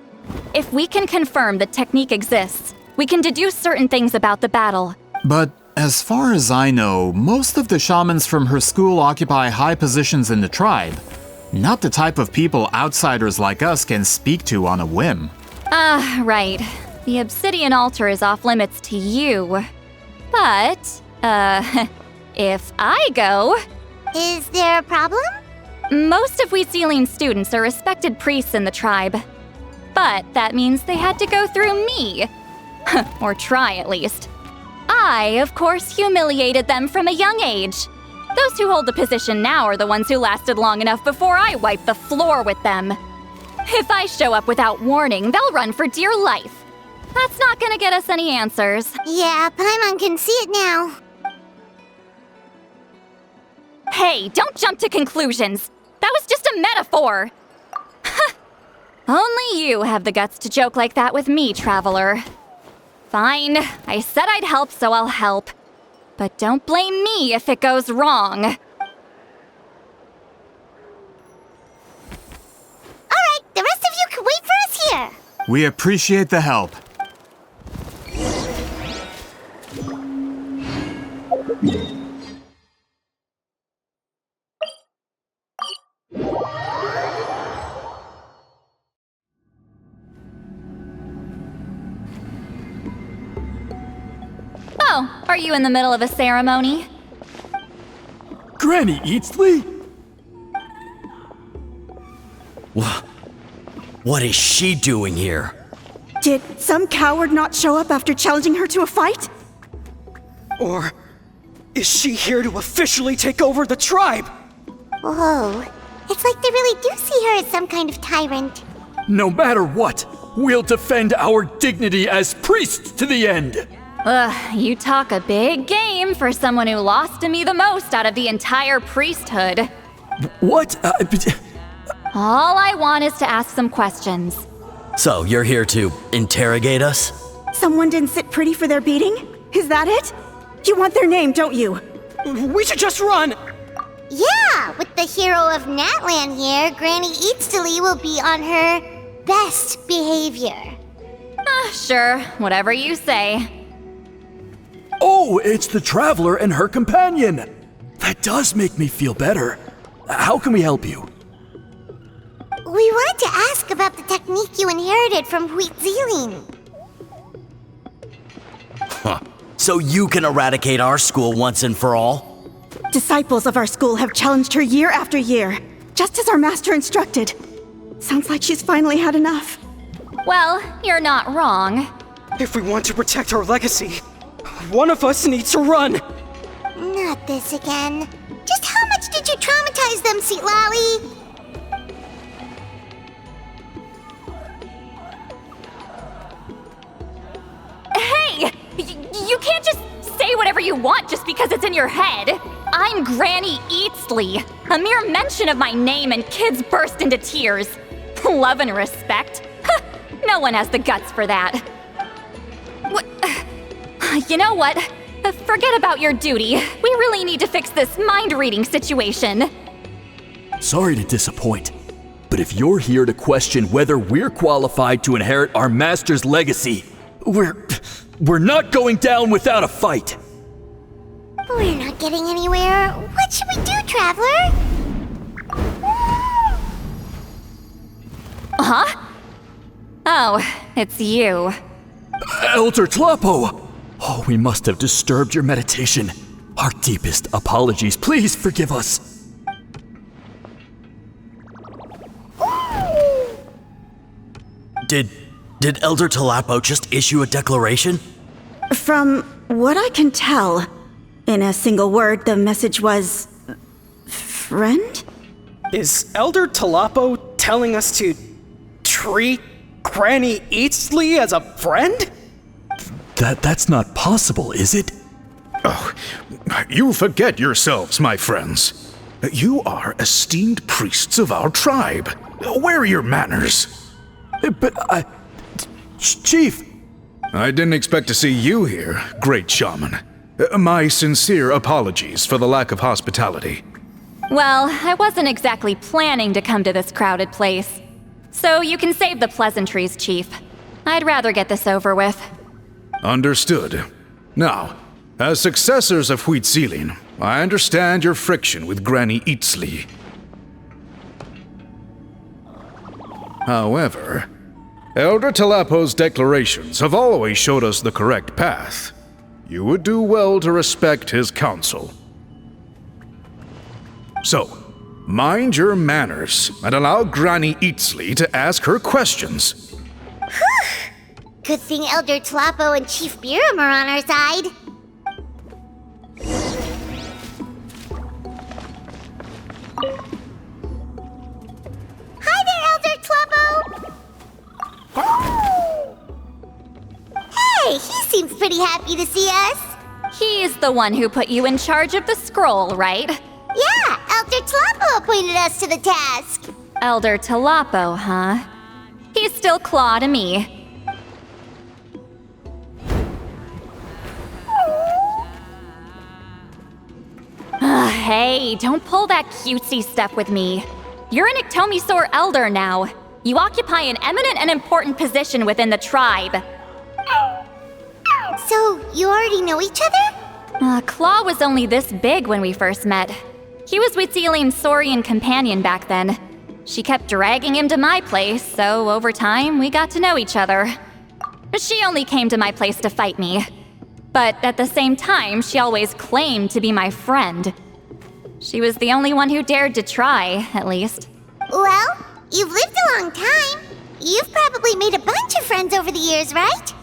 If we can confirm the technique exists, we can deduce certain things about the battle. But as far as I know, most of the shamans from her school occupy high positions in the tribe. Not the type of people outsiders like us can speak to on a whim. Right. The Obsidian altar is off limits to you. But, if I go... Is there a problem? Most of Citlali's students are respected priests in the tribe. But that means they had to go through me. Or try, at least. I, of course, humiliated them from a young age. Those who hold the position now are the ones who lasted long enough before I wiped the floor with them. If I show up without warning, they'll run for dear life. That's not gonna get us any answers. Yeah, Paimon can see it now. Hey, don't jump to conclusions. That was just a metaphor. Only you have the guts to joke like that with me, Traveler. Fine, I said I'd help, so I'll help. But don't blame me if it goes wrong. Alright, the rest of you can wait for us here. We appreciate the help. Oh, are you in the middle of a ceremony? Granny Citlali? What is she doing here? Did some coward not show up after challenging her to a fight? Or is she here to officially take over the tribe? Whoa, it's like they really do see her as some kind of tyrant. No matter what, we'll defend our dignity as priests to the end. You talk a big game for someone who lost to me the most out of the entire priesthood. What? All I want is to ask some questions. So you're here to interrogate us? Someone didn't sit pretty for their beating? Is that it? You want their name, don't you? We should just run! Yeah, with the hero of Natlan here, Granny Citlali will be on her best behavior. Sure, whatever you say. Oh, it's the Traveler and her companion. That does make me feel better. How can we help you? We wanted to ask about the technique you inherited from Citlali. So you can eradicate our school once and for all? Disciples of our school have challenged her year after year, just as our master instructed. Sounds like she's finally had enough. Well, you're not wrong. If we want to protect our legacy, one of us needs to run! Not this again. Just how much did you traumatize them, Citlali? Hey! You can't just say whatever you want just because it's in your head. I'm Granny Citlali. A mere mention of my name and kids burst into tears. Love and respect? No one has the guts for that. You know what? Forget about your duty. We really need to fix this mind-reading situation. Sorry to disappoint, but if you're here to question whether we're qualified to inherit our master's legacy, we're not going down without a fight. We're not getting anywhere. What should we do, Traveler? Huh? Oh, it's you. Elder Tlapo! Oh, we must have disturbed your meditation. Our deepest apologies. Please forgive us. Did Elder Talapo just issue a declaration? From what I can tell, in a single word, the message was... friend? Is Elder Talapo telling us to treat Granny Eatsley as a friend? That's not possible, is it? Oh, you forget yourselves, my friends. You are esteemed priests of our tribe. Where are your manners? But Chief! I didn't expect to see you here, great shaman. My sincere apologies for the lack of hospitality. Well, I wasn't exactly planning to come to this crowded place. So you can save the pleasantries, Chief. I'd rather get this over with. Understood. Now, as successors of Huitzilin, I understand your friction with Granny Eatsley. However, Elder Talapo's declarations have always showed us the correct path. You would do well to respect his counsel. So, mind your manners and allow Granny Eatsley to ask her questions. Good thing Elder Talapo and Chief Biram are on our side. Hi there, Elder Talapo! Hey, he seems pretty happy to see us. He's the one who put you in charge of the scroll, right? Yeah, Elder Talapo appointed us to the task. Elder Talapo, huh? He's still Claw to me. Hey, don't pull that cutesy stuff with me. You're an Iktomisaur Elder now. You occupy an eminent and important position within the tribe. So, you already know each other? Claw was only this big when we first met. He was Huitzilin's Saurian companion back then. She kept dragging him to my place, so over time, we got to know each other. She only came to my place to fight me. But at the same time, she always claimed to be my friend. She was the only one who dared to try, at least. Well, you've lived a long time. You've probably made a bunch of friends over the years, right?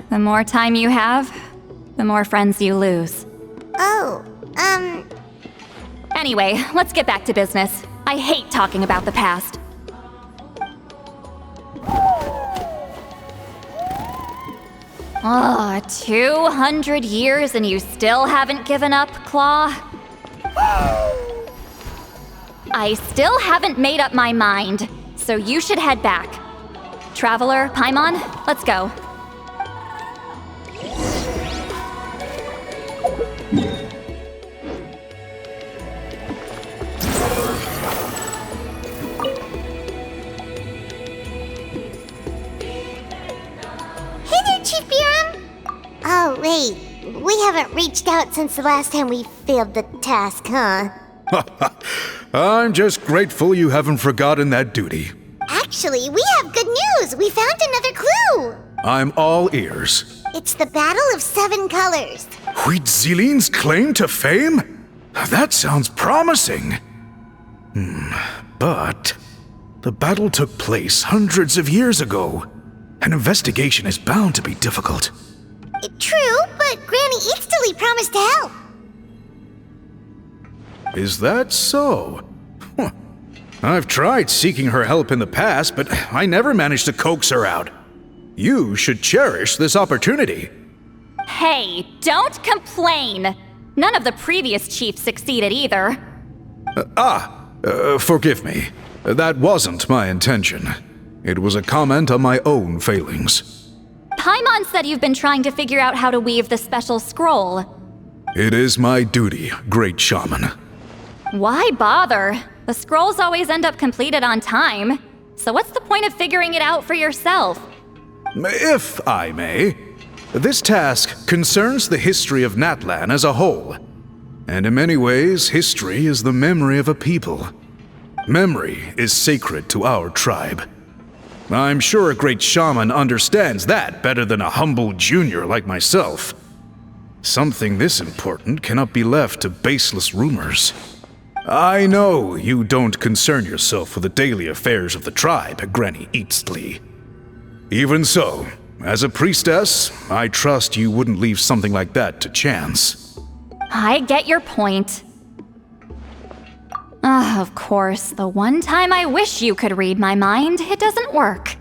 The more time you have, the more friends you lose. Oh, Anyway, let's get back to business. I hate talking about the past. Oh, 200 years and you still haven't given up, Claw? I still haven't made up my mind, so you should head back. Traveler, Paimon, let's go. Chief Biram? Oh, wait. We haven't reached out since the last time we failed the task, huh? I'm just grateful you haven't forgotten that duty. Actually, we have good news! We found another clue! I'm all ears. It's the Battle of Seven Colors. Huitzilin's claim to fame? That sounds promising. But the battle took place hundreds of years ago. An investigation is bound to be difficult. True, but Granny Eatsley promised to help. Is that so? I've tried seeking her help in the past, but I never managed to coax her out. You should cherish this opportunity. Hey, don't complain! None of the previous chiefs succeeded either. Forgive me. That wasn't my intention. It was a comment on my own failings. Paimon said you've been trying to figure out how to weave the special scroll. It is my duty, great shaman. Why bother? The scrolls always end up completed on time. So what's the point of figuring it out for yourself? If I may, this task concerns the history of Natlan as a whole. And in many ways, history is the memory of a people. Memory is sacred to our tribe. I'm sure a great shaman understands that better than a humble junior like myself. Something this important cannot be left to baseless rumors. I know you don't concern yourself with the daily affairs of the tribe, Granny Eatsley. Even so, as a priestess, I trust you wouldn't leave something like that to chance. I get your point. Of course, the one time I wish you could read my mind, it doesn't work.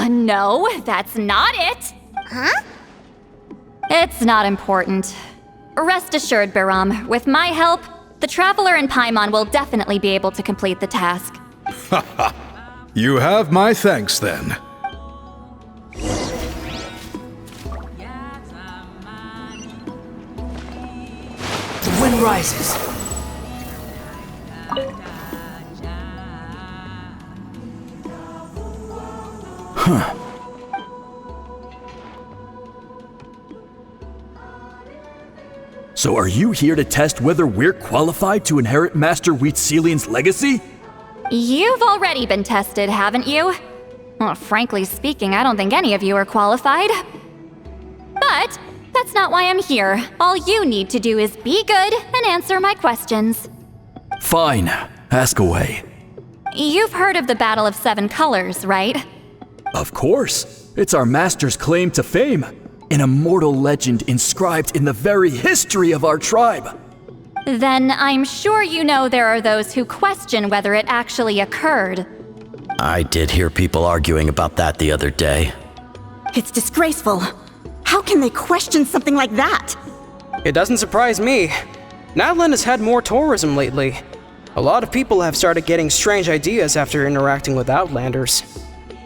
No, that's not it. Huh? It's not important. Rest assured, Biram, with my help, the Traveler and Paimon will definitely be able to complete the task. You have my thanks then. The wind rises. Huh. So are you here to test whether we're qualified to inherit Master Wheatselian's legacy? You've already been tested, haven't you? Well, frankly speaking, I don't think any of you are qualified. But that's not why I'm here. All you need to do is be good and answer my questions. Fine. Ask away. You've heard of the Battle of Seven Colors, right? Of course. It's our master's claim to fame. An immortal legend inscribed in the very history of our tribe. Then I'm sure you know there are those who question whether it actually occurred. I did hear people arguing about that the other day. It's disgraceful. How can they question something like that? It doesn't surprise me. Natlan has had more tourism lately. A lot of people have started getting strange ideas after interacting with Outlanders.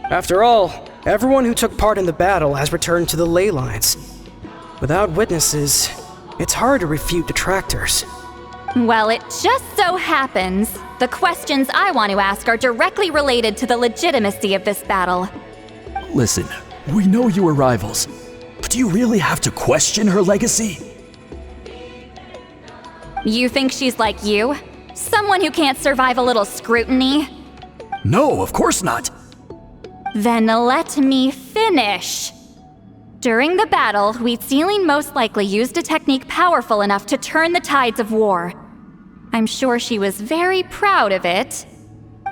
After all, everyone who took part in the battle has returned to the ley lines. Without witnesses, it's hard to refute detractors. Well, it just so happens the questions I want to ask are directly related to the legitimacy of this battle. Listen, we know you were rivals, but do you really have to question her legacy? You think she's like you? Someone who can't survive a little scrutiny? No, of course not. Then let me finish. During the battle, Wheatselian most likely used a technique powerful enough to turn the tides of war. I'm sure she was very proud of it.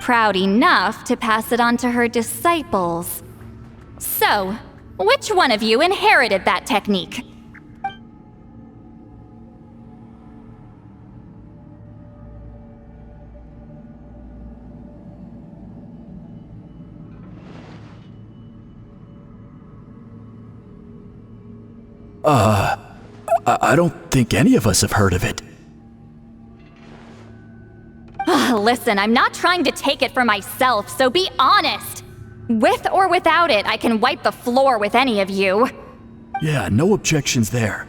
Proud enough to pass it on to her disciples. So, which one of you inherited that technique? I don't think any of us have heard of it. Listen, I'm not trying to take it for myself, so be honest. With or without it, I can wipe the floor with any of you. Yeah, no objections there.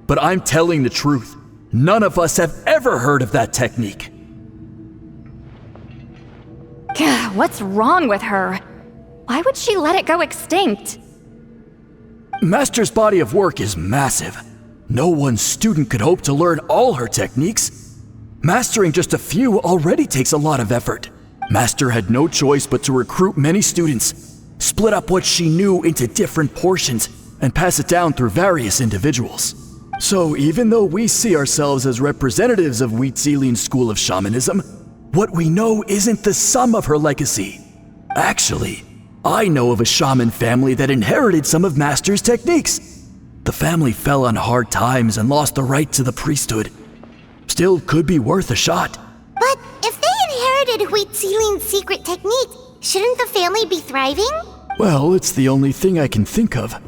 But I'm telling the truth. None of us have ever heard of that technique. Gah, what's wrong with her? Why would she let it go extinct? Master's body of work is massive. No one student could hope to learn all her techniques. Mastering just a few already takes a lot of effort. Master had no choice but to recruit many students, split up what she knew into different portions, and pass it down through various individuals. So even though we see ourselves as representatives of Wheatselian's school of shamanism, what we know isn't the sum of her legacy. Actually, I know of a shaman family that inherited some of Master's techniques. The family fell on hard times and lost the right to the priesthood. Still could be worth a shot. But if they inherited Wheatselian's secret technique, shouldn't the family be thriving? Well, it's the only thing I can think of.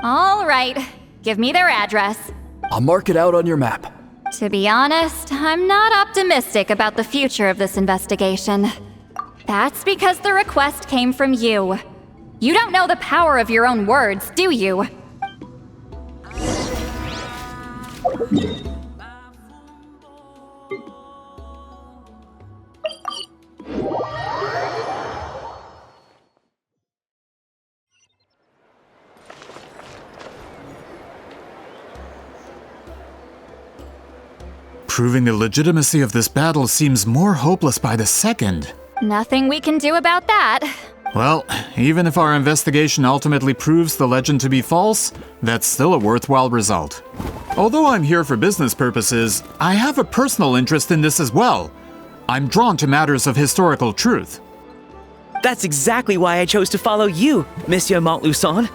All right, give me their address. I'll mark it out on your map. To be honest, I'm not optimistic about the future of this investigation. That's because the request came from you. You don't know the power of your own words, do you? Proving the legitimacy of this battle seems more hopeless by the second. Nothing we can do about that. Well, even if our investigation ultimately proves the legend to be false, that's still a worthwhile result. Although I'm here for business purposes, I have a personal interest in this as well. I'm drawn to matters of historical truth. That's exactly why I chose to follow you, Monsieur Montluçon.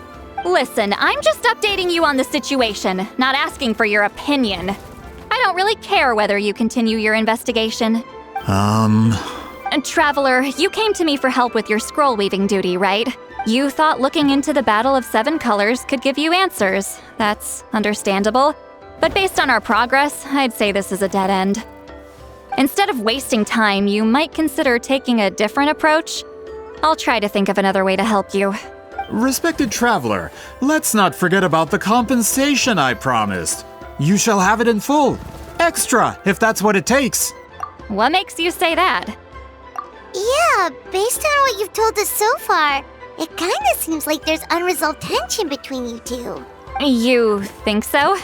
Listen, I'm just updating you on the situation, not asking for your opinion. I don't really care whether you continue your investigation. And Traveler, you came to me for help with your scroll weaving duty, right? You thought looking into the Battle of Seven Colors could give you answers. That's understandable. But based on our progress, I'd say this is a dead end. Instead of wasting time, you might consider taking a different approach. I'll try to think of another way to help you. Respected Traveler, let's not forget about the compensation I promised. You shall have it in full. Extra, if that's what it takes. What makes you say that? Yeah, based on what you've told us so far, it kinda seems like there's unresolved tension between you two. You think so?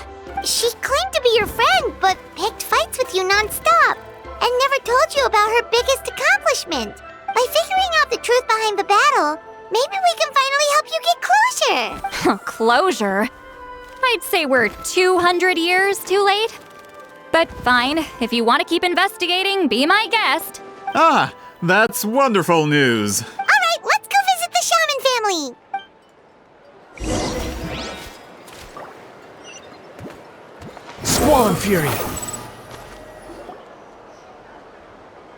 She claimed to be your friend, but picked fights with you non-stop, and never told you about her biggest accomplishment. By figuring out the truth behind the battle, maybe we can finally help you get closure. Closure? I'd say we're 200 years too late. But fine, if you want to keep investigating, be my guest. Ah, that's wonderful news. Alright, let's go visit the Shaman family. Squall Fury!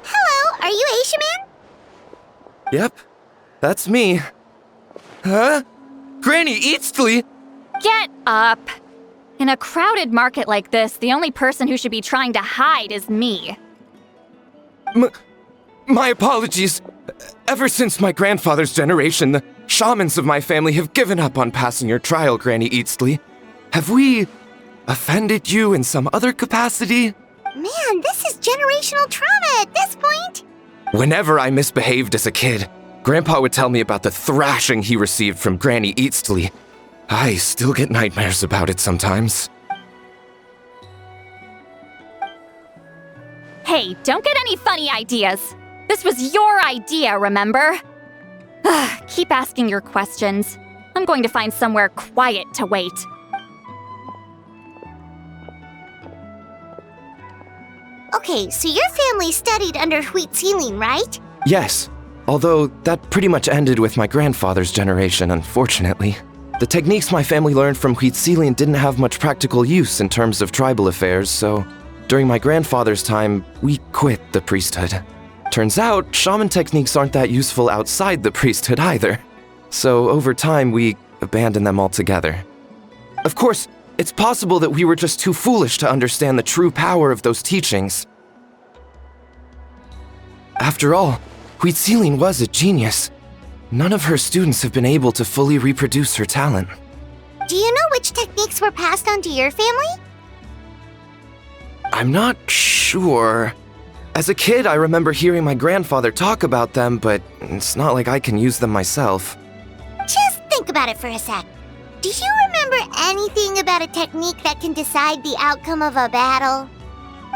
Hello, are you a Shaman? Yep, that's me. Huh? Granny Eastly? Get up! In a crowded market like this, the only person who should be trying to hide is me. My apologies. Ever since my grandfather's generation, the shamans of my family have given up on passing your trial, Granny Eastly. Have we offended you in some other capacity? Man, this is generational trauma at this point. Whenever I misbehaved as a kid, Grandpa would tell me about the thrashing he received from Granny Eastly. I still get nightmares about it sometimes. Hey, don't get any funny ideas. This was your idea, remember? Keep asking your questions. I'm going to find somewhere quiet to wait. Okay, so your family studied under Huitzilin, right? Yes, although that pretty much ended with my grandfather's generation, unfortunately. The techniques my family learned from Huitzilin didn't have much practical use in terms of tribal affairs, so during my grandfather's time, we quit the priesthood. Turns out, shaman techniques aren't that useful outside the priesthood either. So over time, we abandoned them altogether. Of course, it's possible that we were just too foolish to understand the true power of those teachings. After all, Huitzilin was a genius. None of her students have been able to fully reproduce her talent. Do you know which techniques were passed on to your family? I'm not sure. As a kid, I remember hearing my grandfather talk about them, but it's not like I can use them myself. Just think about it for a sec. Do you remember anything about a technique that can decide the outcome of a battle?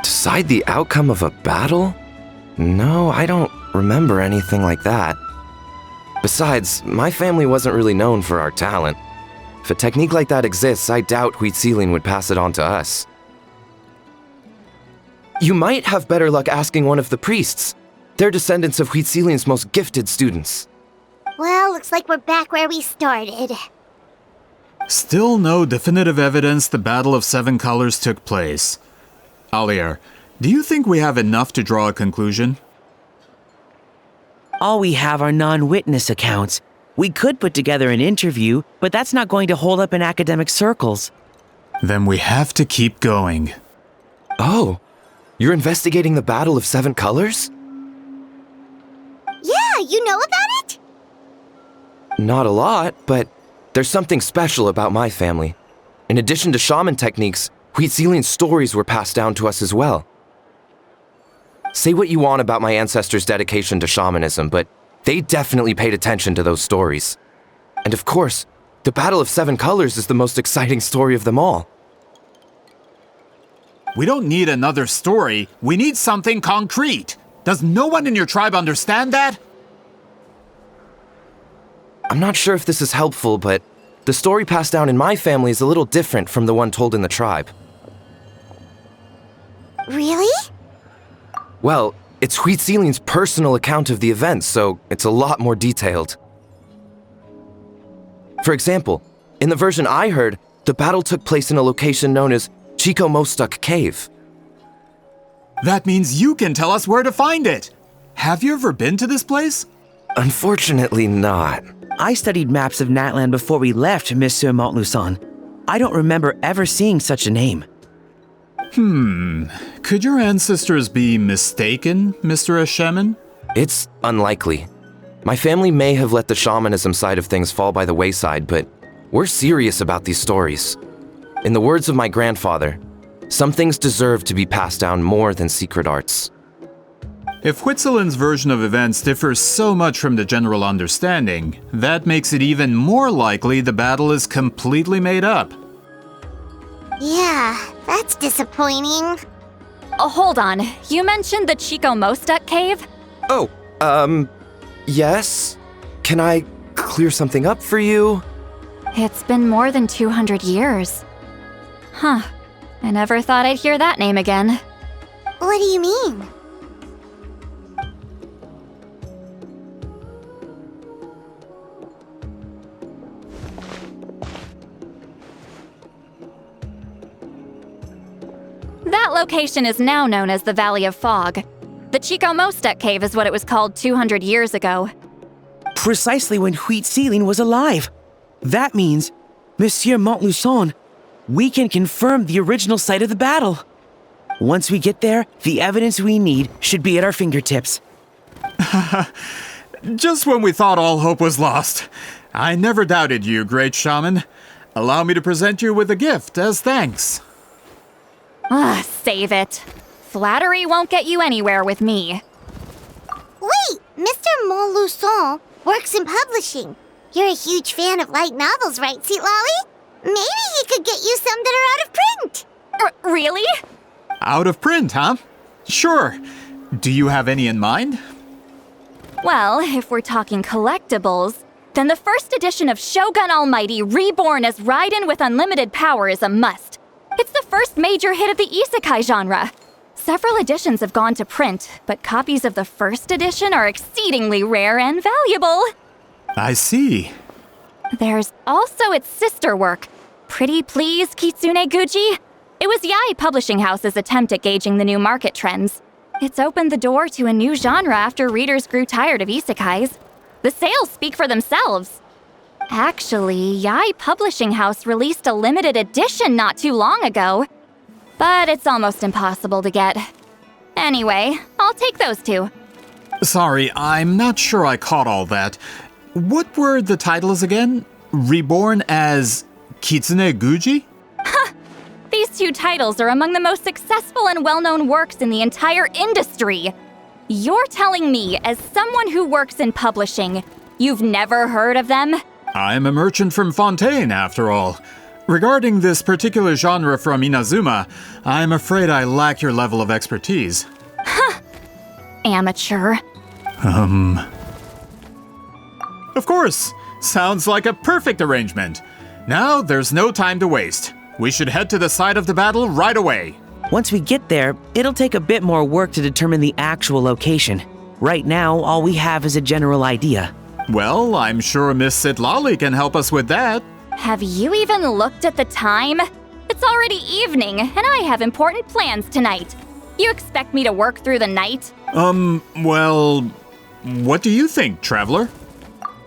Decide the outcome of a battle? No, I don't remember anything like that. Besides, my family wasn't really known for our talent. If a technique like that exists, I doubt Huitzilin would pass it on to us. You might have better luck asking one of the priests. They're descendants of Huitzilin's most gifted students. Well, looks like we're back where we started. Still no definitive evidence the Battle of Seven Colors took place. Alier, do you think we have enough to draw a conclusion? All we have are non-witness accounts. We could put together an interview, but that's not going to hold up in academic circles. Then we have to keep going. Oh, you're investigating the Battle of Seven Colors? Yeah, you know about it? Not a lot, but there's something special about my family. In addition to shaman techniques, Huitzilin's stories were passed down to us as well. Say what you want about my ancestors' dedication to shamanism, but they definitely paid attention to those stories. And of course, the Battle of Seven Colors is the most exciting story of them all. We don't need another story. We need something concrete. Does no one in your tribe understand that? I'm not sure if this is helpful, but the story passed down in my family is a little different from the one told in the tribe. Really? Well, It's Huitzilian's personal account of the event, so it's a lot more detailed. For example, in the version I heard, the battle took place in a location known as Chico Mostuk Cave. That means you can tell us where to find it! Have you ever been to this place? Unfortunately not. I studied maps of Natlan before we left, Monsieur Montluçon. I don't remember ever seeing such a name. Could your ancestors be mistaken, Mr. Shaman? It's unlikely. My family may have let the shamanism side of things fall by the wayside, but we're serious about these stories. In the words of my grandfather, some things deserve to be passed down more than secret arts. If Huitzilin's version of events differs so much from the general understanding, that makes it even more likely the battle is completely made up. Yeah, that's disappointing. Oh, hold on. You mentioned the Chico Mostuk cave? Oh, yes? Can I clear something up for you? It's been more than 200 years. Huh. I never thought I'd hear that name again. What do you mean? That location is now known as the Valley of Fog. The Chico Mostuk cave is what it was called 200 years ago. Precisely when Huitzilin was alive. That means, Monsieur Montluçon, we can confirm the original site of the battle. Once we get there, the evidence we need should be at our fingertips. Just when we thought all hope was lost. I never doubted you, great shaman. Allow me to present you with a gift as thanks. Save it. Flattery won't get you anywhere with me. Wait, Mr. Montluçon works in publishing. You're a huge fan of light novels, right, Citlali? Maybe he could get you some that are out of print. Really? Out of print, huh? Sure. Do you have any in mind? Well, if we're talking collectibles, then the first edition of Shogun Almighty reborn as Raiden with unlimited power is a must. It's the first major hit of the isekai genre. Several editions have gone to print, but copies of the first edition are exceedingly rare and valuable. I see. There's also its sister work, Pretty Please Kitsune Guji. It was Yae Publishing House's attempt at gauging the new market trends. It's opened the door to a new genre after readers grew tired of isekais. The sales speak for themselves. Actually, Yae Publishing House released a limited edition not too long ago, but it's almost impossible to get. Anyway, I'll take those two. Sorry, I'm not sure I caught all that. What were the titles again? Reborn as Kitsune Guji? These two titles are among the most successful and well-known works in the entire industry. You're telling me, as someone who works in publishing, you've never heard of them? I'm a merchant from Fontaine, after all. Regarding this particular genre from Inazuma, I'm afraid I lack your level of expertise. Amateur. Of course! Sounds like a perfect arrangement. Now, there's no time to waste. We should head to the site of the battle right away. Once we get there, it'll take a bit more work to determine the actual location. Right now, all we have is a general idea. Well, I'm sure Miss Citlali can help us with that. Have you even looked at the time? It's already evening, and I have important plans tonight. You expect me to work through the night? Well, what do you think, traveler?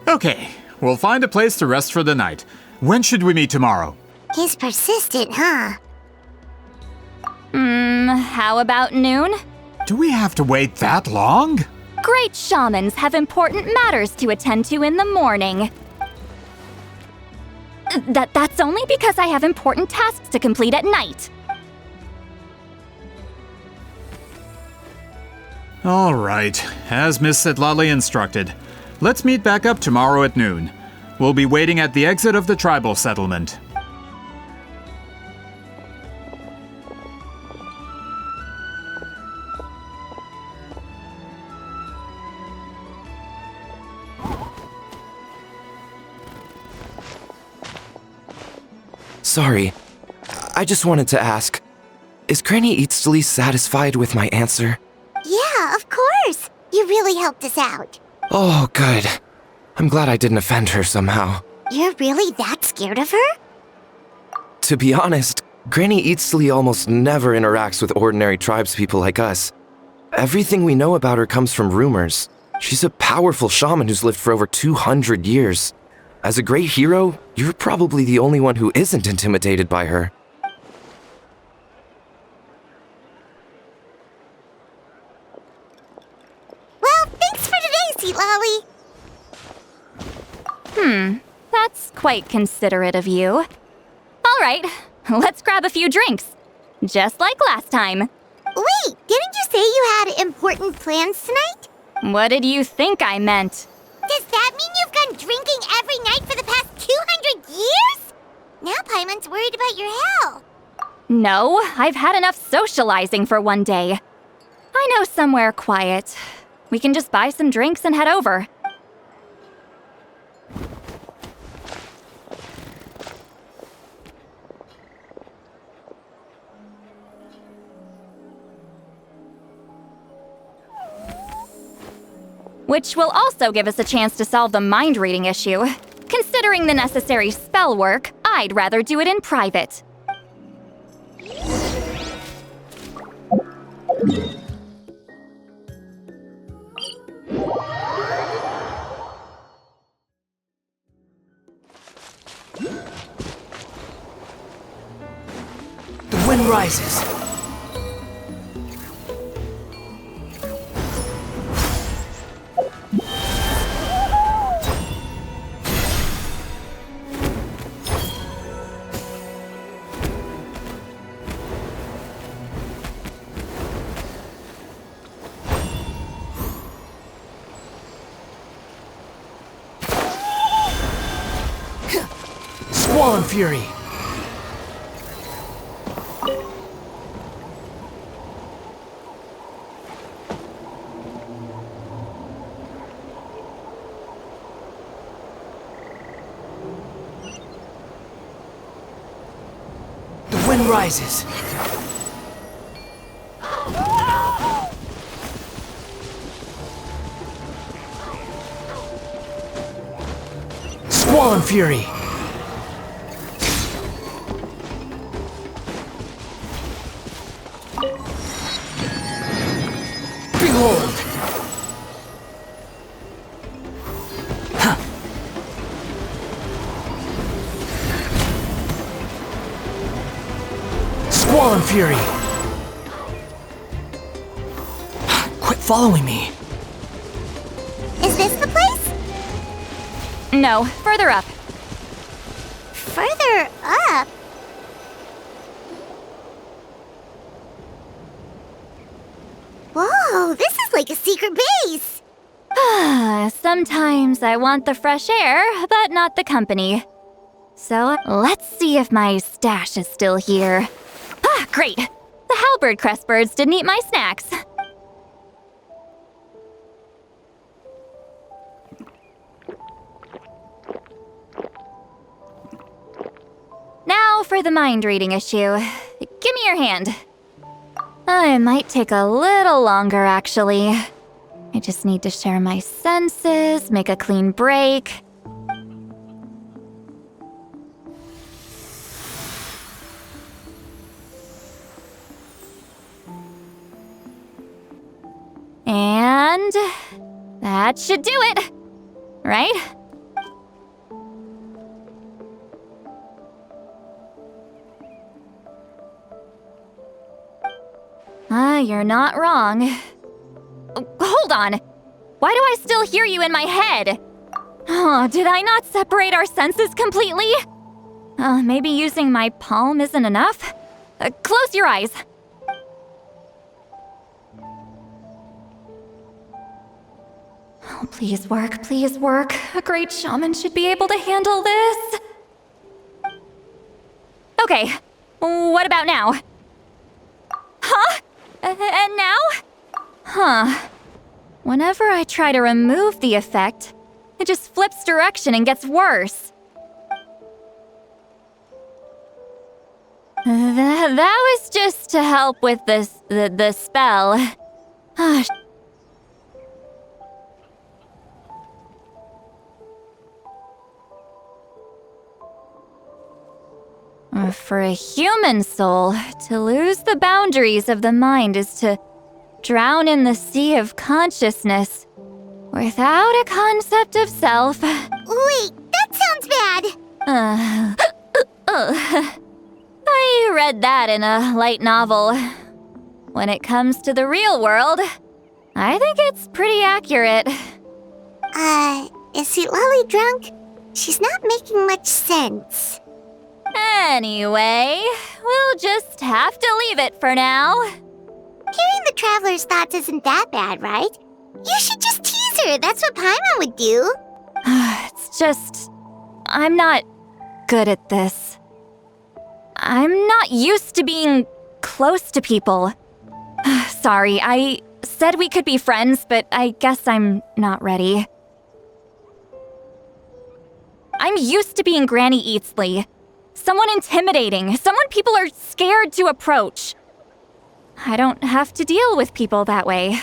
Okay, we'll find a place to rest for the night. When should we meet tomorrow? He's persistent, huh? How about noon? Do we have to wait that long? Great shamans have important matters to attend to in the morning. That's only because I have important tasks to complete at night. All right, as Miss Citlali instructed. Let's meet back up tomorrow at noon. We'll be waiting at the exit of the tribal settlement. Sorry, I just wanted to ask, is Granny Eatsley satisfied with my answer? Yeah, of course. You really helped us out. Oh, good. I'm glad I didn't offend her somehow. You're really that scared of her? To be honest, Granny Citlali almost never interacts with ordinary tribespeople like us. Everything we know about her comes from rumors. She's a powerful shaman who's lived for over 200 years. As a great hero, you're probably the only one who isn't intimidated by her. Well, thanks for today, Citlali. That's quite considerate of you. All right, let's grab a few drinks. Just like last time. Wait, didn't you say you had important plans tonight? What did you think I meant? Does that mean you've gone drinking every night for the past 200 years? Now Paimon's worried about your health. No, I've had enough socializing for one day. I know somewhere quiet. We can just buy some drinks and head over. Which will also give us a chance to solve the mind reading issue. Considering the necessary spell work, I'd rather do it in private. The wind rises. Squall and Fury. The wind rises. Squall and Fury. Behold! Huh. Squall and Fury! Quit following me! Is this the place? No, further up. Further up? Whoa, this is like a secret base! Sometimes I want the fresh air, but not the company. So let's see if my stash is still here. Ah, great! The halberd crest birds didn't eat my snacks. Now for the mind reading issue. Give me your hand. It might take a little longer, actually. I just need to share my senses, make a clean break. And that should do it, right? You're not wrong. Hold on! Why do I still hear you in my head? Oh, did I not separate our senses completely? Maybe using my palm isn't enough? Close your eyes. Oh, please work, please work. A great shaman should be able to handle this. Okay, what about now? Huh? And now? Huh. Whenever I try to remove the effect, it just flips direction and gets worse. That was just to help with the spell. For a human soul, to lose the boundaries of the mind is to drown in the sea of consciousness without a concept of self. Wait, that sounds bad. I read that in a light novel. When it comes to the real world, I think it's pretty accurate. Is Citlali drunk? She's not making much sense. Anyway, we'll just have to leave it for now. Hearing the Traveler's thoughts isn't that bad, right? You should just tease her. That's what Paimon would do. It's just... I'm not good at this. I'm not used to being close to people. Sorry, I said we could be friends, but I guess I'm not ready. I'm used to being Granny Eatsley. Someone intimidating, someone people are scared to approach. I don't have to deal with people that way.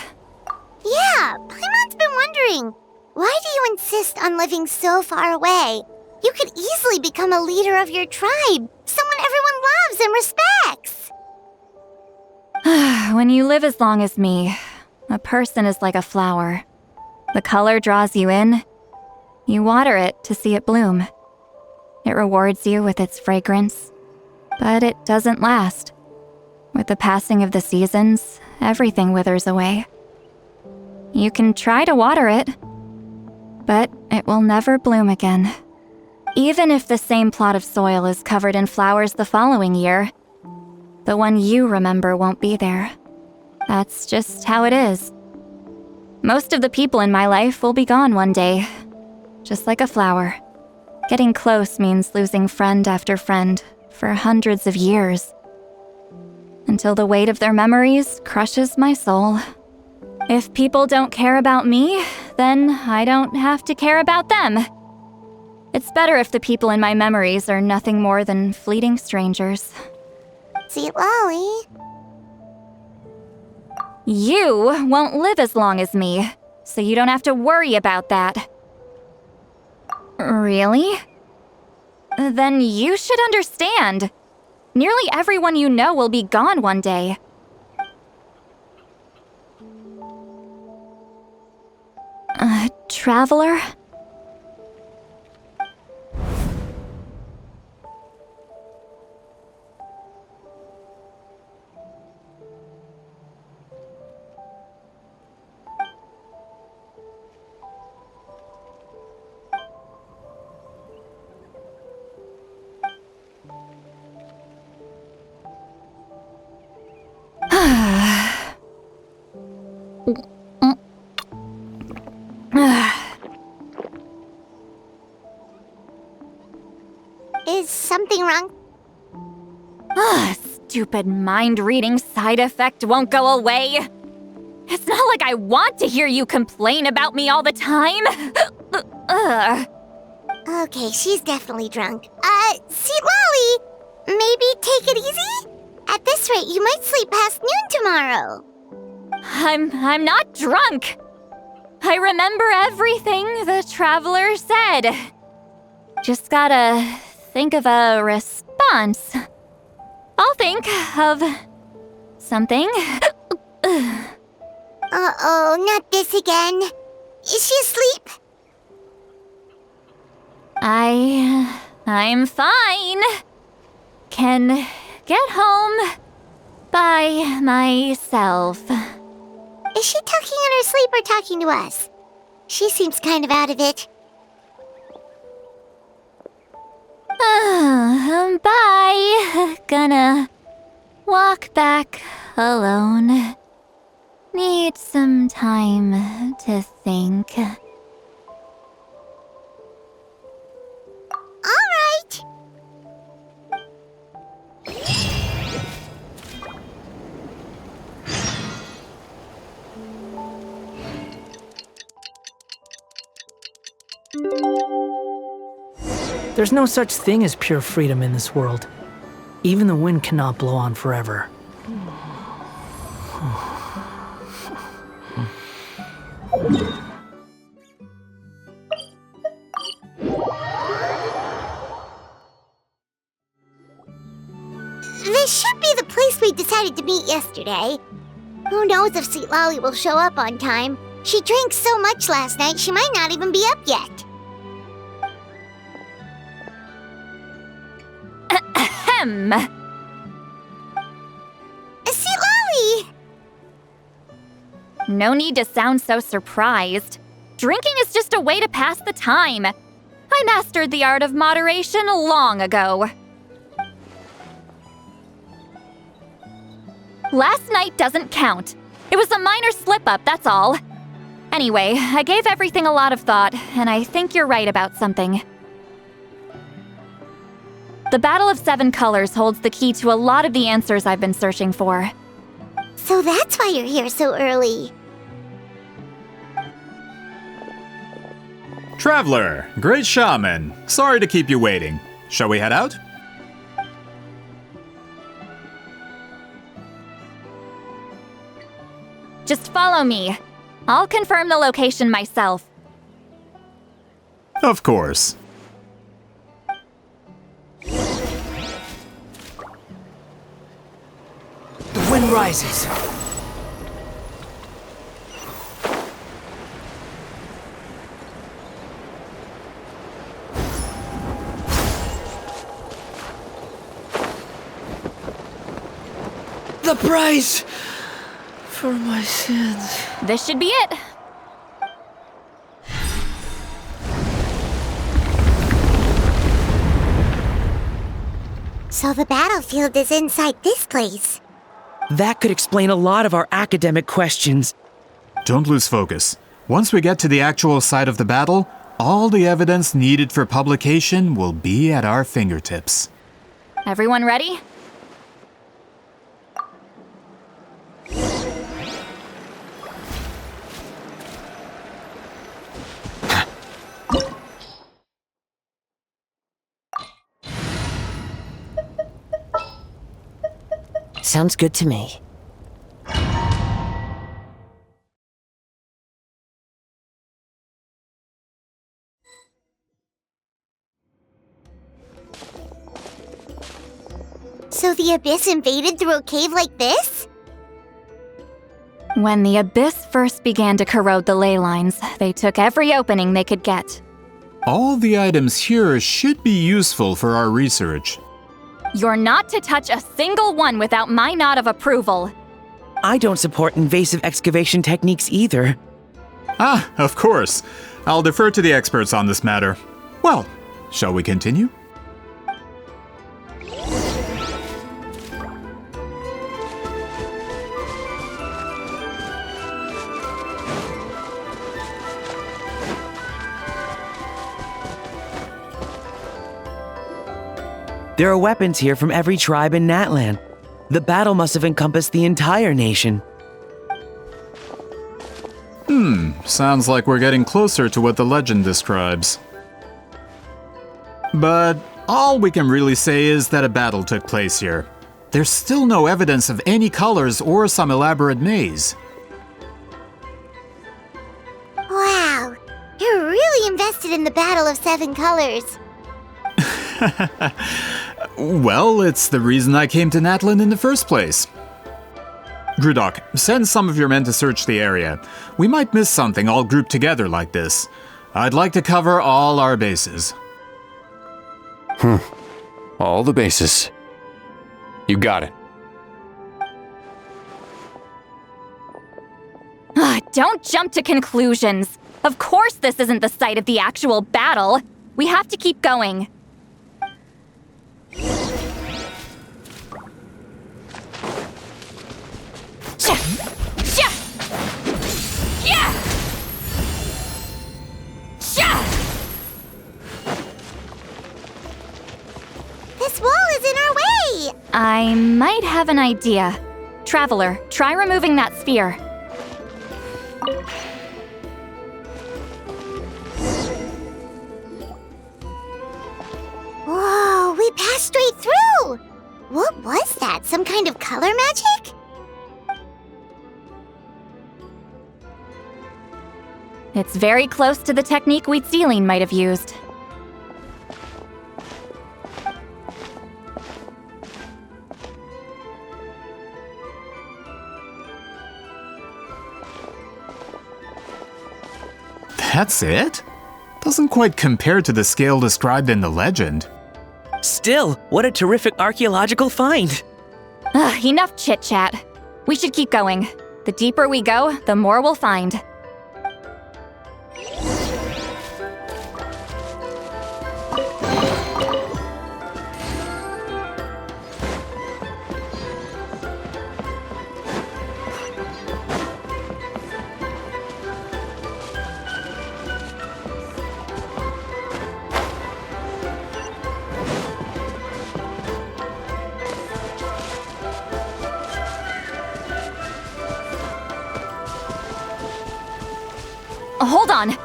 Yeah, Paimon's been wondering. Why do you insist on living so far away? You could easily become a leader of your tribe, someone everyone loves and respects. When you live as long as me, a person is like a flower. The color draws you in. You water it to see it bloom. It rewards you with its fragrance, but it doesn't last. With the passing of the seasons, everything withers away. You can try to water it, but it will never bloom again. Even if the same plot of soil is covered in flowers the following year, the one you remember won't be there. That's just how it is. Most of the people in my life will be gone one day, just like a flower. Getting close means losing friend after friend for hundreds of years, until the weight of their memories crushes my soul. If people don't care about me, then I don't have to care about them. It's better if the people in my memories are nothing more than fleeting strangers. Citlali. You won't live as long as me, so you don't have to worry about that. Really? Then you should understand. Nearly everyone you know will be gone one day. Traveler? Is something wrong? Stupid mind-reading side effect won't go away. It's not like I want to hear you complain about me all the time. Okay, she's definitely drunk. Citlali, maybe take it easy? At this rate, you might sleep past noon tomorrow. I'm not drunk. I remember everything the Traveler said. Just gotta think of a response. I'll think of something. Uh-oh, not this again. Is she asleep? I'm fine. Can get home by myself. Is she talking in her sleep or talking to us? She seems kind of out of it. Bye. Gonna walk back alone. Need some time to think. All right. There's no such thing as pure freedom in this world. Even the wind cannot blow on forever. we decided to meet yesterday. Who knows if Citlali will show up on time? She drank so much last night, she might not even be up yet. Ahem. Citlali! No need to sound so surprised. Drinking is just a way to pass the time. I mastered the art of moderation long ago. Last night doesn't count. It was a minor slip-up, that's all. Anyway, I gave everything a lot of thought, and I think you're right about something. The Battle of Seven Colors holds the key to a lot of the answers I've been searching for. So that's why you're here so early. Traveler, great shaman. Sorry to keep you waiting. Shall we head out? Just follow me. I'll confirm the location myself. Of course. The wind rises. The price for my sins. This should be it. So the battlefield is inside this place. That could explain a lot of our academic questions. Don't lose focus. Once we get to the actual site of the battle, all the evidence needed for publication will be at our fingertips. Everyone ready? Sounds good to me. So the Abyss invaded through a cave like this? When the Abyss first began to corrode the ley lines, they took every opening they could get. All the items here should be useful for our research. You're not to touch a single one without my nod of approval. I don't support invasive excavation techniques either. Ah, of course. I'll defer to the experts on this matter. Well, shall we continue? There are weapons here from every tribe in Natlan. The battle must have encompassed the entire nation. Sounds like we're getting closer to what the legend describes. But all we can really say is that a battle took place here. There's still no evidence of any colors or some elaborate maze. Wow, you're really invested in the Battle of Seven Colors. Well, it's the reason I came to Natlan in the first place. Grudok, send some of your men to search the area. We might miss something all grouped together like this. I'd like to cover all our bases. All the bases. You got it. Don't jump to conclusions. Of course this isn't the site of the actual battle. We have to keep going. This wall is in our way! I might have an idea. Traveler, try removing that sphere. Whoa, we passed straight through! What was that? Some kind of color magic? It's very close to the technique Citlali might have used. That's it? Doesn't quite compare to the scale described in the legend. Still, what a terrific archaeological find! Enough chit-chat. We should keep going. The deeper we go, the more we'll find. Hold on.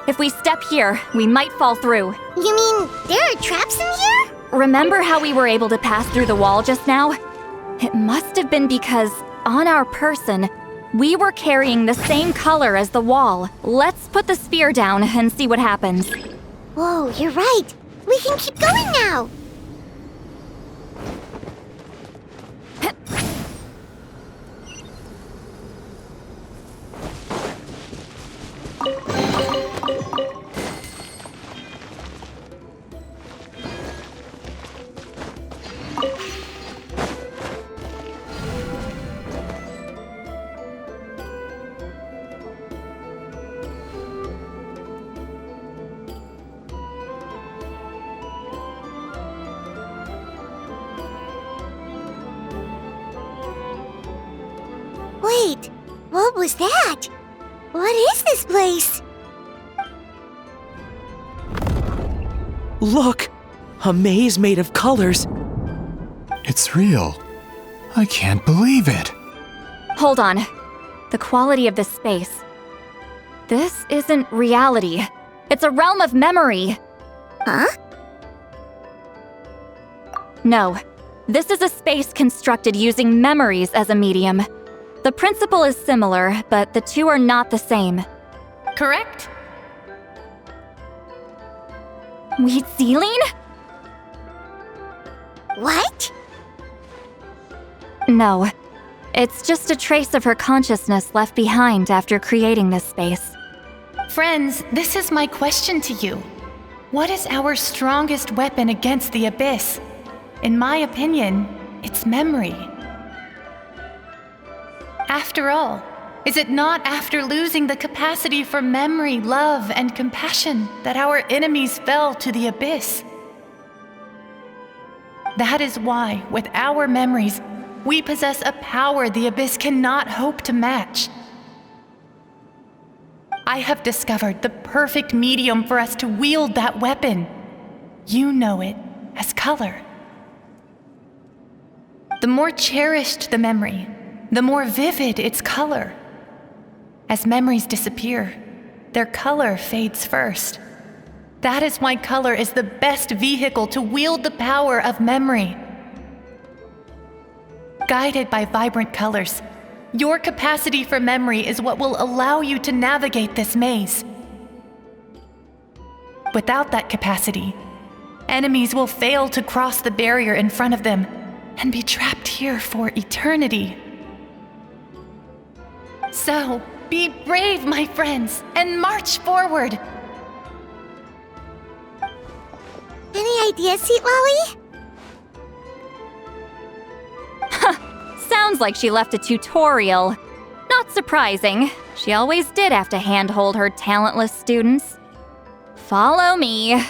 If we step here, we might fall through. You mean there are traps in here? Remember how we were able to pass through the wall just now? It must have been because, on our person, we were carrying the same color as the wall. Let's put the spear down and see what happens. Whoa, you're right. We can keep going now. Wait, what was that? What is this place? Look! A maze made of colors. It's real. I can't believe it. Hold on. The quality of this space. This isn't reality. It's a realm of memory. Huh? No. This is a space constructed using memories as a medium. The principle is similar, but the two are not the same. Correct? Citlali? What? No. It's just a trace of her consciousness left behind after creating this space. Friends, this is my question to you. What is our strongest weapon against the Abyss? In my opinion, it's memory. After all, is it not after losing the capacity for memory, love, and compassion that our enemies fell to the Abyss? That is why, with our memories, we possess a power the Abyss cannot hope to match. I have discovered the perfect medium for us to wield that weapon. You know it as color. The more cherished the memory, the more vivid its color. As memories disappear, their color fades first. That is why color is the best vehicle to wield the power of memory. Guided by vibrant colors, your capacity for memory is what will allow you to navigate this maze. Without that capacity, enemies will fail to cross the barrier in front of them and be trapped here for eternity. So, be brave, my friends, and march forward! Any ideas, Citlali? Sounds like she left a tutorial. Not surprising. She always did have to handhold her talentless students. Follow me.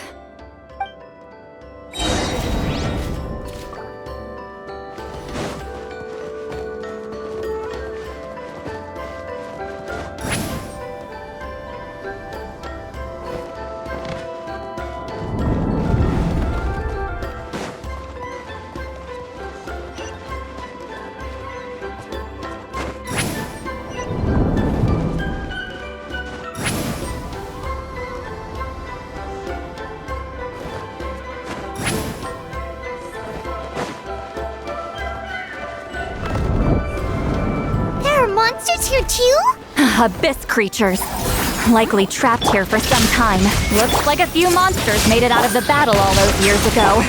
Monsters here too? Abyss creatures. Likely trapped here for some time. Looks like a few monsters made it out of the battle all those years ago.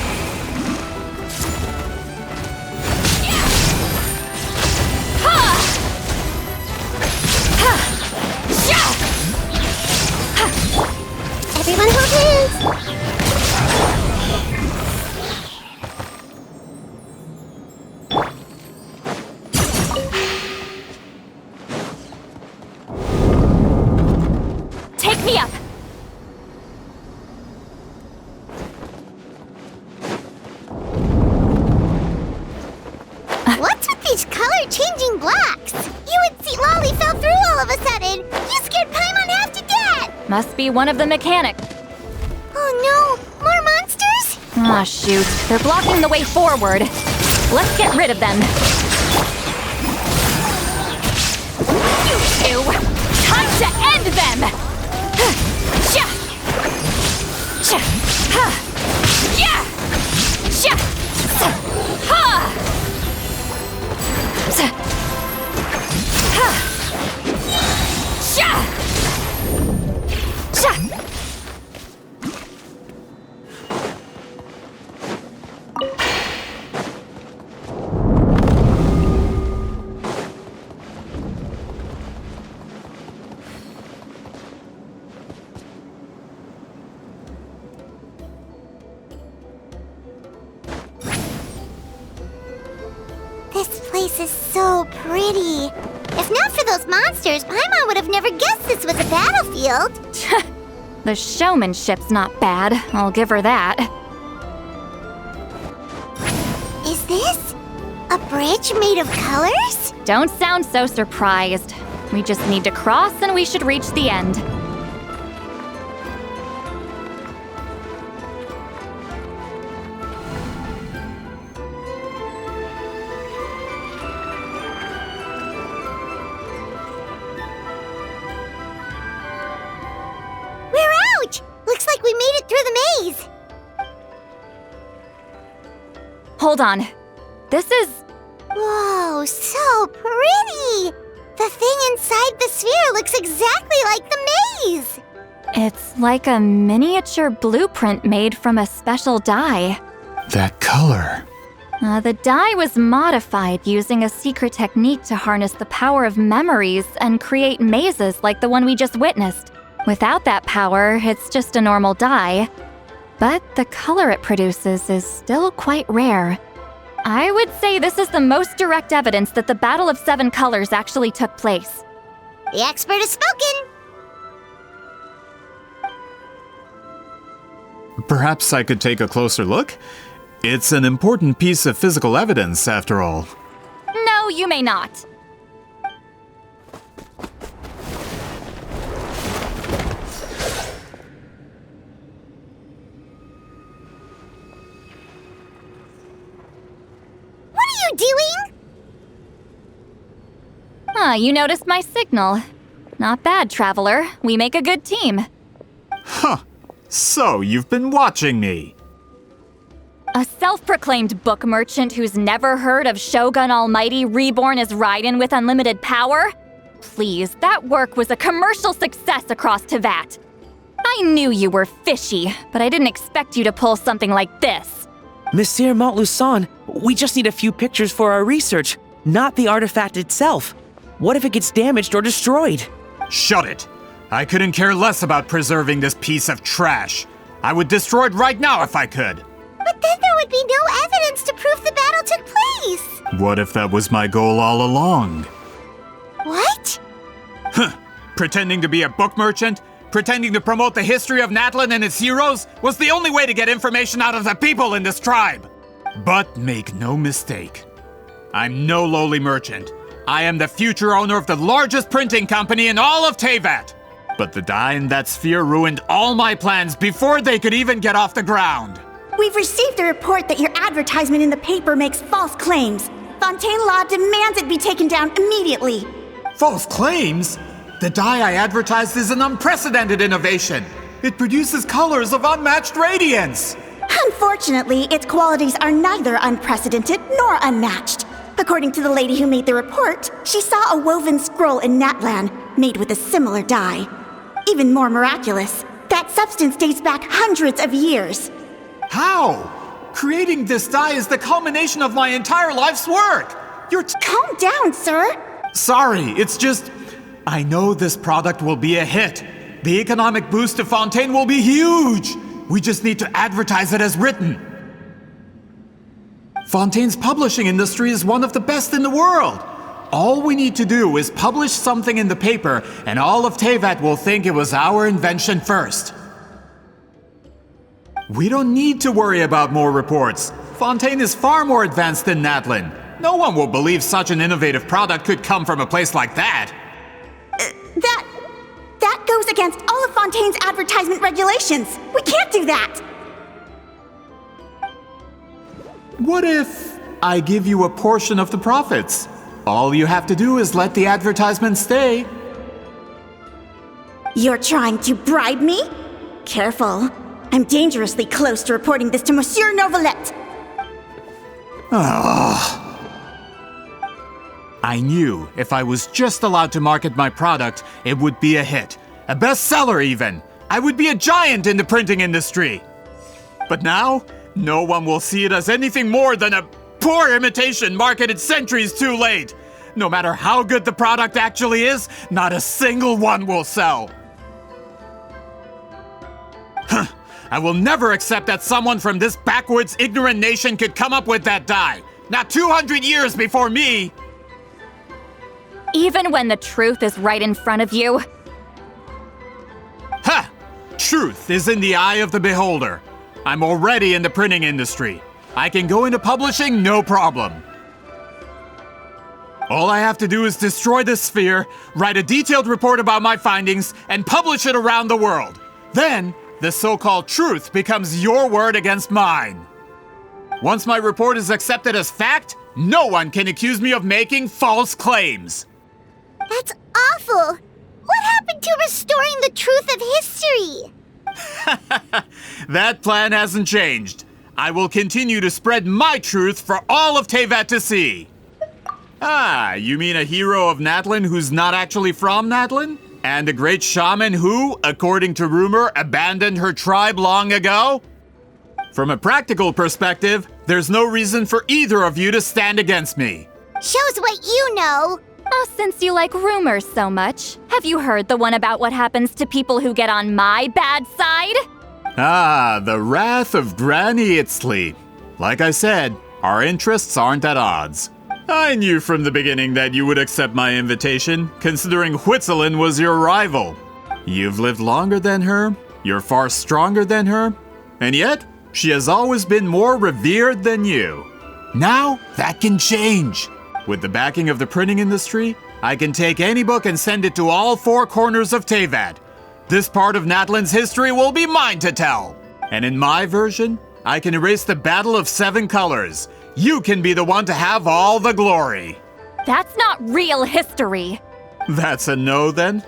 are changing blocks. You and Citlali fell through all of a sudden. You scared Paimon half to death. Must be one of the mechanics. Oh no, more monsters? Aw, shoot. They're blocking the way forward. Let's get rid of them. You two! Time to end them! Yeah! This place is so pretty. If not for those monsters, Paimon would have never guessed this was a battlefield. The showmanship's not bad, I'll give her that. Is this a bridge made of colors? Don't sound so surprised. We just need to cross and we should reach the end. We're out! Looks like we made it through the maze. Hold on. This is... Whoa, so pretty! The thing inside the sphere looks exactly like the maze! It's like a miniature blueprint made from a special dye. That color. The dye was modified using a secret technique to harness the power of memories and create mazes like the one we just witnessed. Without that power, it's just a normal dye. But the color it produces is still quite rare. I would say this is the most direct evidence that the Battle of Seven Colors actually took place. The expert has spoken! Perhaps I could take a closer look? It's an important piece of physical evidence, after all. No, you may not. Doing? You noticed my signal. Not bad, Traveler. We make a good team. Huh. So, you've been watching me. A self-proclaimed book merchant who's never heard of Shogun Almighty reborn as Raiden with unlimited power? Please, that work was a commercial success across Teyvat. I knew you were fishy, but I didn't expect you to pull something like this. Monsieur Montluçon, we just need a few pictures for our research, not the artifact itself. What if it gets damaged or destroyed? Shut it! I couldn't care less about preserving this piece of trash. I would destroy it right now if I could. But then there would be no evidence to prove the battle took place. What if that was my goal all along? What? Huh. Pretending to be a book merchant? Pretending to promote the history of Natlan and its heroes was the only way to get information out of the people in this tribe. But make no mistake, I'm no lowly merchant. I am the future owner of the largest printing company in all of Teyvat. But the dye in that sphere ruined all my plans before they could even get off the ground. We've received a report that your advertisement in the paper makes false claims. Fontaine Law demands it be taken down immediately. False claims? The dye I advertised is an unprecedented innovation. It produces colors of unmatched radiance. Unfortunately, its qualities are neither unprecedented nor unmatched. According to the lady who made the report, she saw a woven scroll in Natlan made with a similar dye. Even more miraculous, that substance dates back hundreds of years. How? Creating this dye is the culmination of my entire life's work. Calm down, sir. Sorry, it's just... I know this product will be a hit. The economic boost to Fontaine will be huge. We just need to advertise it as written. Fontaine's publishing industry is one of the best in the world. All we need to do is publish something in the paper, and all of Teyvat will think it was our invention first. We don't need to worry about more reports. Fontaine is far more advanced than Natlan. No one will believe such an innovative product could come from a place like that. That goes against all of Fontaine's advertisement regulations. We can't do that. What if I give you a portion of the profits? All you have to do is let the advertisement stay. You're trying to bribe me? Careful. I'm dangerously close to reporting this to Monsieur Novelette. I knew if I was just allowed to market my product, it would be a hit. A bestseller even. I would be a giant in the printing industry. But now, no one will see it as anything more than a poor imitation marketed centuries too late. No matter how good the product actually is, not a single one will sell. I will never accept that someone from this backwoods, ignorant nation could come up with that dye. Not 200 years before me! Even when the truth is right in front of you? Ha! Truth is in the eye of the beholder. I'm already in the printing industry. I can go into publishing, no problem. All I have to do is destroy this sphere, write a detailed report about my findings, and publish it around the world. Then, the so-called truth becomes your word against mine. Once my report is accepted as fact, no one can accuse me of making false claims. That's awful! What happened to restoring the truth of history? That plan hasn't changed. I will continue to spread my truth for all of Teyvat to see. Ah, you mean a hero of Natlan who's not actually from Natlan? And a great shaman who, according to rumor, abandoned her tribe long ago? From a practical perspective, there's no reason for either of you to stand against me. Shows what you know. Oh, since you like rumors so much, have you heard the one about what happens to people who get on my bad side? Ah, the wrath of Granny Citlali. Like I said, our interests aren't at odds. I knew from the beginning that you would accept my invitation, considering Huitzilin was your rival. You've lived longer than her, you're far stronger than her, and yet, she has always been more revered than you. Now, that can change. With the backing of the printing industry, I can take any book and send it to all four corners of Teyvat. This part of Natlan's history will be mine to tell. And in my version, I can erase the Battle of Seven Colors. You can be the one to have all the glory. That's not real history. That's a no then?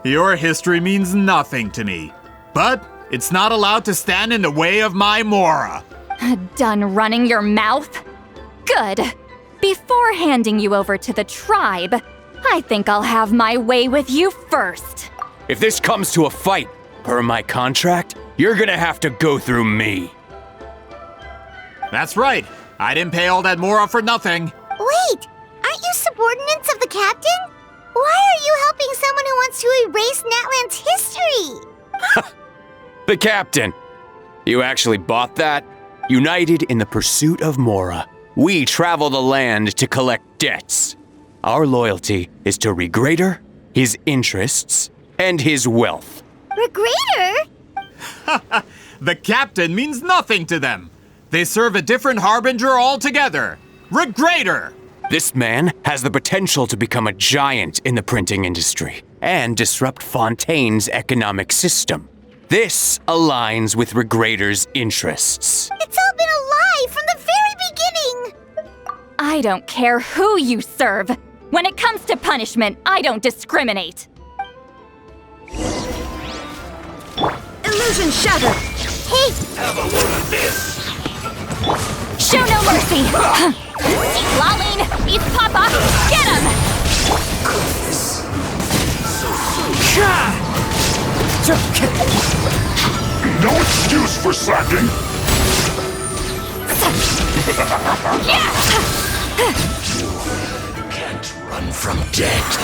Your history means nothing to me. But it's not allowed to stand in the way of my Mora. Done running your mouth? Good. Before handing you over to the tribe, I think I'll have my way with you first. If this comes to a fight, per my contract, you're gonna have to go through me. That's right. I didn't pay all that Mora for nothing. Wait, aren't you subordinates of the captain? Why are you helping someone who wants to erase Natlan's history? The captain. You actually bought that? United in the pursuit of Mora, we travel the land to collect debts. Our loyalty is to Regrader, his interests, and his wealth. Regrader? The captain means nothing to them. They serve a different harbinger altogether. Regrader! This man has the potential to become a giant in the printing industry and disrupt Fontaine's economic system. This aligns with Regrader's interests. It's all been a lie from the very beginning! I don't care who you serve. When it comes to punishment, I don't discriminate. Illusion shattered! Hey! Have a look at this! Show no mercy! Citlali, East Papa, get him! No excuse for slacking! Can't run from death.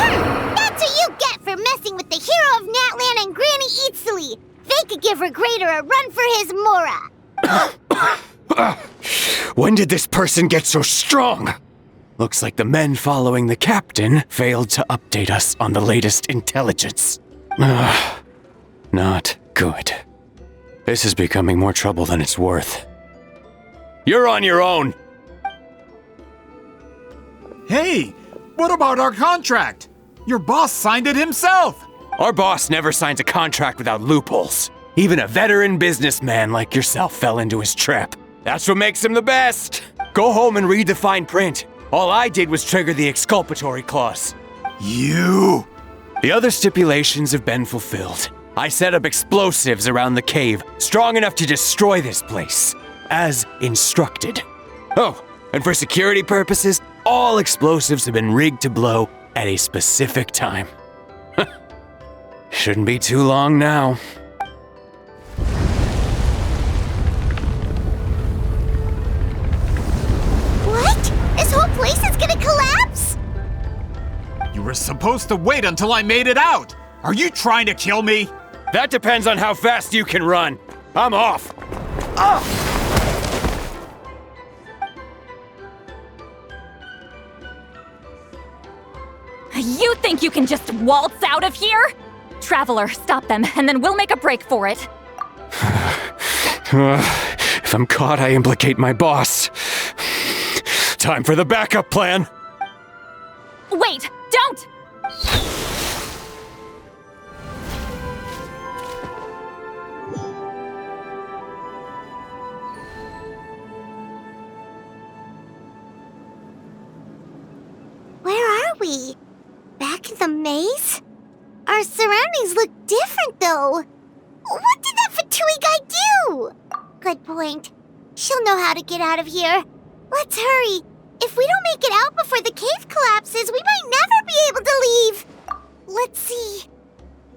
That's what you get for messing with the hero of Natlan and Granny Citlali. They could give Regrader a run for his Mora. When did this person get so strong? Looks like the men following the captain failed to update us on the latest intelligence. Not good. This is becoming more trouble than it's worth. You're on your own! Hey, what about our contract? Your boss signed it himself. Our boss never signs a contract without loopholes. Even a veteran businessman like yourself fell into his trap. That's what makes him the best. Go home and read the fine print. All I did was trigger the exculpatory clause. You! The other stipulations have been fulfilled. I set up explosives around the cave, strong enough to destroy this place, as instructed. Oh, and for security purposes, all explosives have been rigged to blow at a specific time. Shouldn't be too long now. What? This whole place is gonna collapse? You were supposed to wait until I made it out. Are you trying to kill me? That depends on how fast you can run. I'm off. You think you can just waltz out of here? Traveler, stop them, and then we'll make a break for it. If I'm caught, I implicate my boss. Time for the backup plan. Wait, don't! Where are we? Back in the maze? Our surroundings look different, though. What did that Fatui guy do? Good point. She'll know how to get out of here. Let's hurry. If we don't make it out before the cave collapses, we might never be able to leave. Let's see.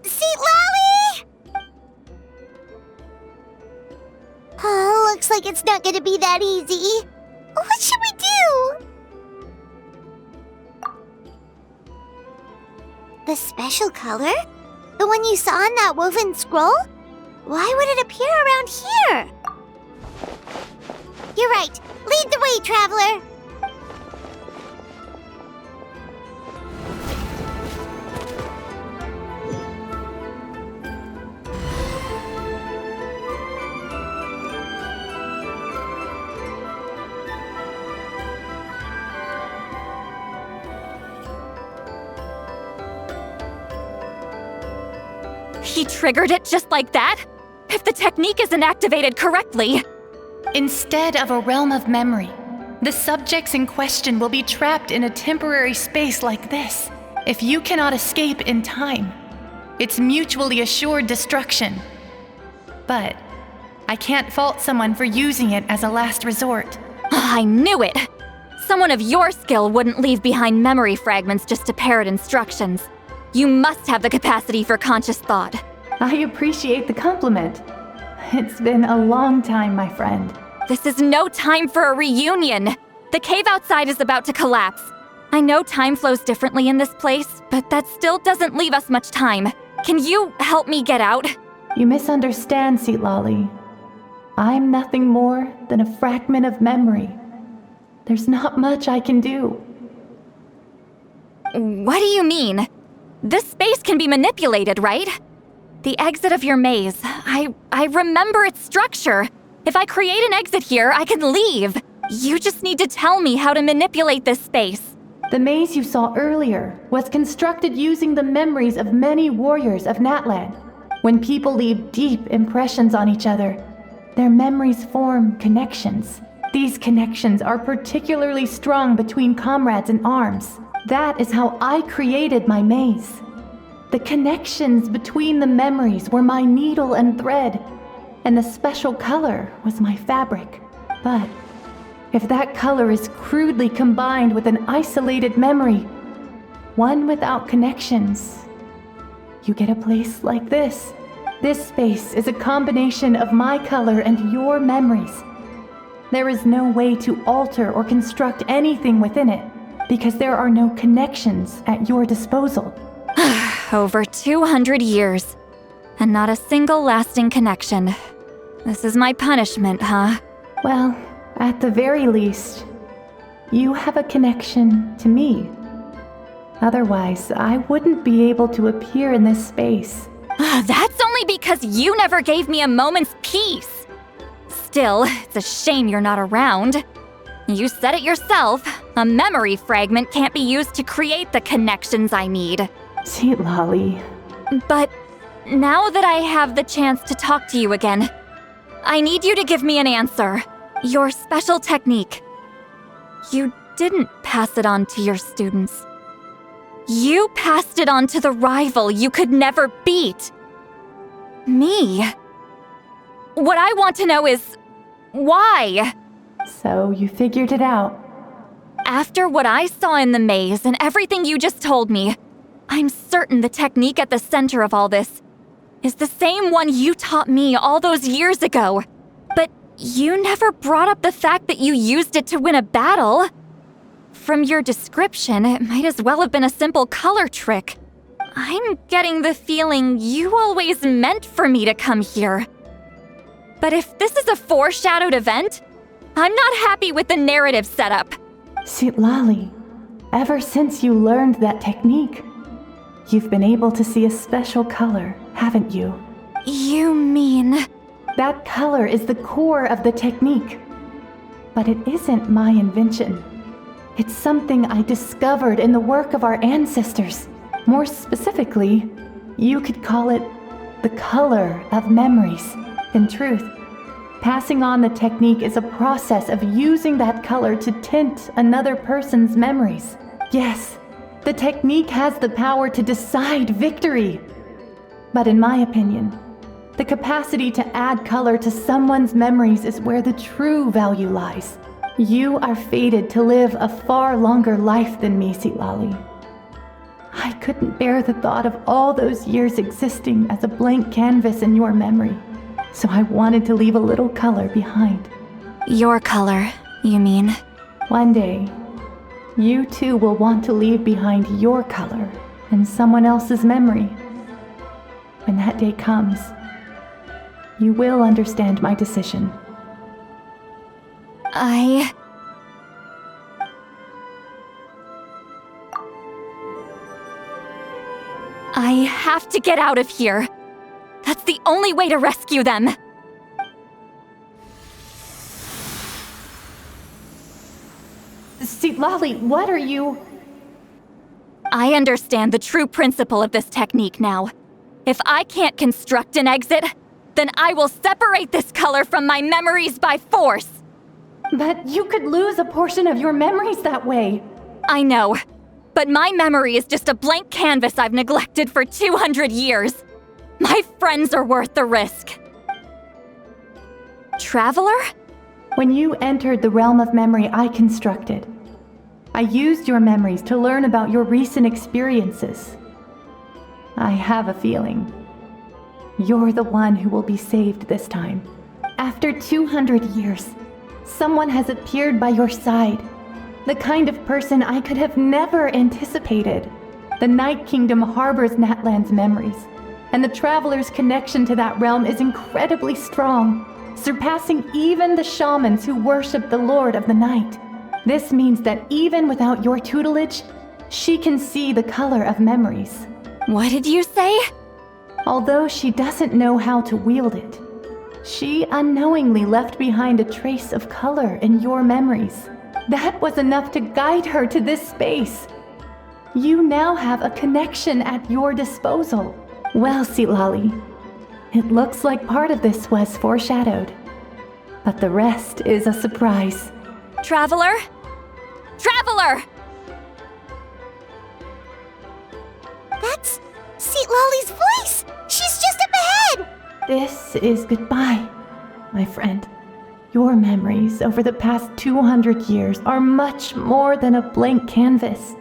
Citlali! Oh, looks like it's not gonna be that easy. What should we do? The special color? The one you saw in that woven scroll? Why would it appear around here? You're right. Lead the way, traveler. He triggered it just like that? If the technique isn't activated correctly. Instead of a realm of memory, the subjects in question will be trapped in a temporary space like this. If you cannot escape in time, it's mutually assured destruction. But I can't fault someone for using it as a last resort. I knew it! Someone of your skill wouldn't leave behind memory fragments just to parrot instructions. You must have the capacity for conscious thought. I appreciate the compliment. It's been a long time, my friend. This is no time for a reunion. The cave outside is about to collapse. I know time flows differently in this place, but that still doesn't leave us much time. Can you help me get out? You misunderstand, Citlali. I'm nothing more than a fragment of memory. There's not much I can do. What do you mean? This space can be manipulated, right? The exit of your maze. I remember its structure. If I create an exit here, I can leave. You just need to tell me how to manipulate this space. The maze you saw earlier was constructed using the memories of many warriors of Natlan. When people leave deep impressions on each other, their memories form connections. These connections are particularly strong between comrades in arms. That is how I created my maze. The connections between the memories were my needle and thread, and the special color was my fabric. But if that color is crudely combined with an isolated memory, one without connections, you get a place like this. This space is a combination of my color and your memories. There is no way to alter or construct anything within it, because there are no connections at your disposal. Over 200 years, and not a single lasting connection. This is my punishment, huh? Well, at the very least, you have a connection to me. Otherwise, I wouldn't be able to appear in this space. That's only because you never gave me a moment's peace. Still, it's a shame you're not around. You said it yourself. A memory fragment can't be used to create the connections I need. Citlali. But now that I have the chance to talk to you again, I need you to give me an answer. Your special technique. You didn't pass it on to your students. You passed it on to the rival you could never beat. Me. What I want to know is, why? So you figured it out. After what I saw in the maze and everything you just told me, I'm certain the technique at the center of all this is the same one you taught me all those years ago. But you never brought up the fact that you used it to win a battle. From your description, it might as well have been a simple color trick. I'm getting the feeling you always meant for me to come here. But if this is a foreshadowed event, I'm not happy with the narrative setup. Citlali, ever since you learned that technique, you've been able to see a special color, haven't you? You mean... That color is the core of the technique. But it isn't my invention. It's something I discovered in the work of our ancestors. More specifically, you could call it the color of memories. In truth, passing on the technique is a process of using that color to tint another person's memories. Yes, the technique has the power to decide victory. But in my opinion, the capacity to add color to someone's memories is where the true value lies. You are fated to live a far longer life than me, Citlali. I couldn't bear the thought of all those years existing as a blank canvas in your memory, so I wanted to leave a little color behind. Your color, you mean? One day, you too will want to leave behind your color in someone else's memory. When that day comes, you will understand my decision. I have to get out of here. That's the only way to rescue them. Citlali, what are you... I understand the true principle of this technique now. If I can't construct an exit, then I will separate this color from my memories by force. But you could lose a portion of your memories that way. I know, but my memory is just a blank canvas I've neglected for 200 years. My friends are worth the risk. Traveler? When you entered the realm of memory I constructed, I used your memories to learn about your recent experiences. I have a feeling you're the one who will be saved this time. After 200 years, someone has appeared by your side. The kind of person I could have never anticipated. The Night Kingdom harbors Natlan's memories, and the Traveler's connection to that realm is incredibly strong, surpassing even the shamans who worship the Lord of the Night. This means that even without your tutelage, she can see the color of memories. What did you say? Although she doesn't know how to wield it, she unknowingly left behind a trace of color in your memories. That was enough to guide her to this space. You now have a connection at your disposal. Well, Citlali, it looks like part of this was foreshadowed, but the rest is a surprise. Traveler? Traveler! That's Citlali's voice! She's just up ahead! This is goodbye, my friend. Your memories over the past 200 years are much more than a blank canvas.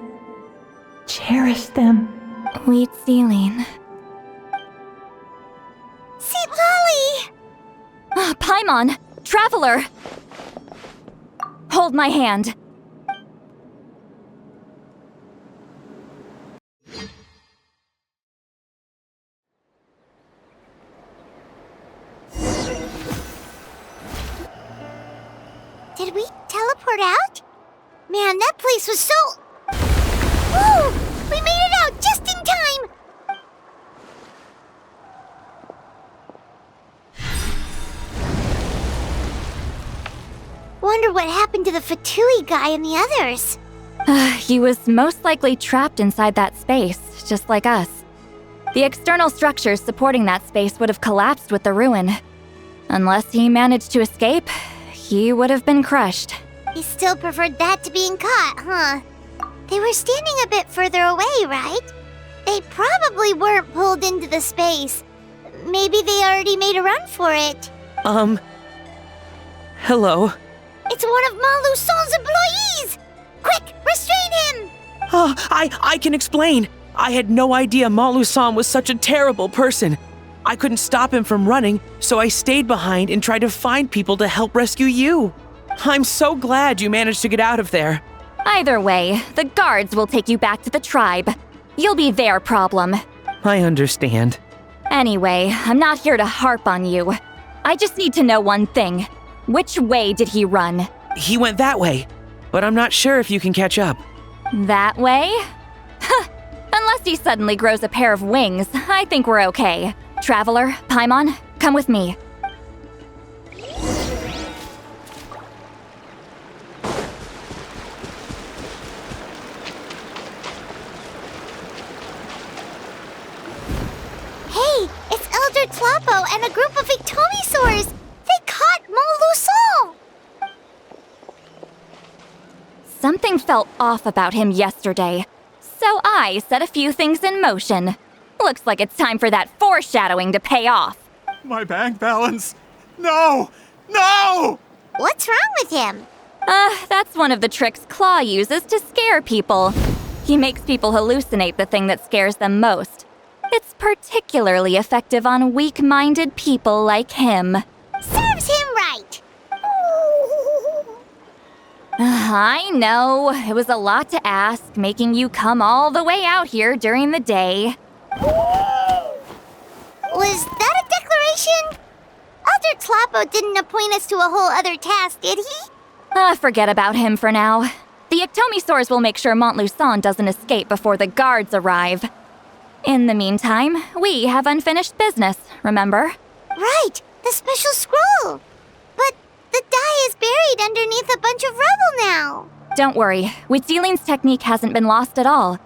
Cherish them. Wheat ceiling. Citlali! Paimon! Traveler! Hold my hand. Did we teleport out? Man, that place was so... Whoa! We made it out just in time! Wow, wonder what happened to the Fatui guy and the others. He was most likely trapped inside that space, just like us. The external structures supporting that space would have collapsed with the ruin. Unless he managed to escape, he would have been crushed. He still preferred that to being caught, huh? They were standing a bit further away, right? They probably weren't pulled into the space. Maybe they already made a run for it. Hello? It's one of Maluson's employees! Quick, restrain him! I can explain. I had no idea Malu-san was such a terrible person. I couldn't stop him from running, so I stayed behind and tried to find people to help rescue you. I'm so glad you managed to get out of there. Either way, the guards will take you back to the tribe. You'll be their problem. I understand. Anyway, I'm not here to harp on you. I just need to know one thing. Which way did he run? He went that way, but I'm not sure if you can catch up. That way? Unless he suddenly grows a pair of wings, I think we're okay. Traveler, Paimon, come with me. Hey, it's Elder Tlapo and a group of Ictomisaurs! They caught Malu-san! Something felt off about him yesterday, so I set a few things in motion. Looks like it's time for that foreshadowing to pay off. My bank balance! No! No! What's wrong with him? That's one of the tricks Claw uses to scare people. He makes people hallucinate the thing that scares them most. It's particularly effective on weak-minded people like him. Serves him right! I know, it was a lot to ask, making you come all the way out here during the day. Was that a declaration? Elder Tlapo didn't appoint us to a whole other task, did he? Forget about him for now. The Ictomisaurs will make sure Montluçon doesn't escape before the guards arrive. In the meantime, we have unfinished business, remember? Right, the special scroll. But the die is buried underneath a bunch of rubble now. Don't worry, Witziline's technique hasn't been lost at all.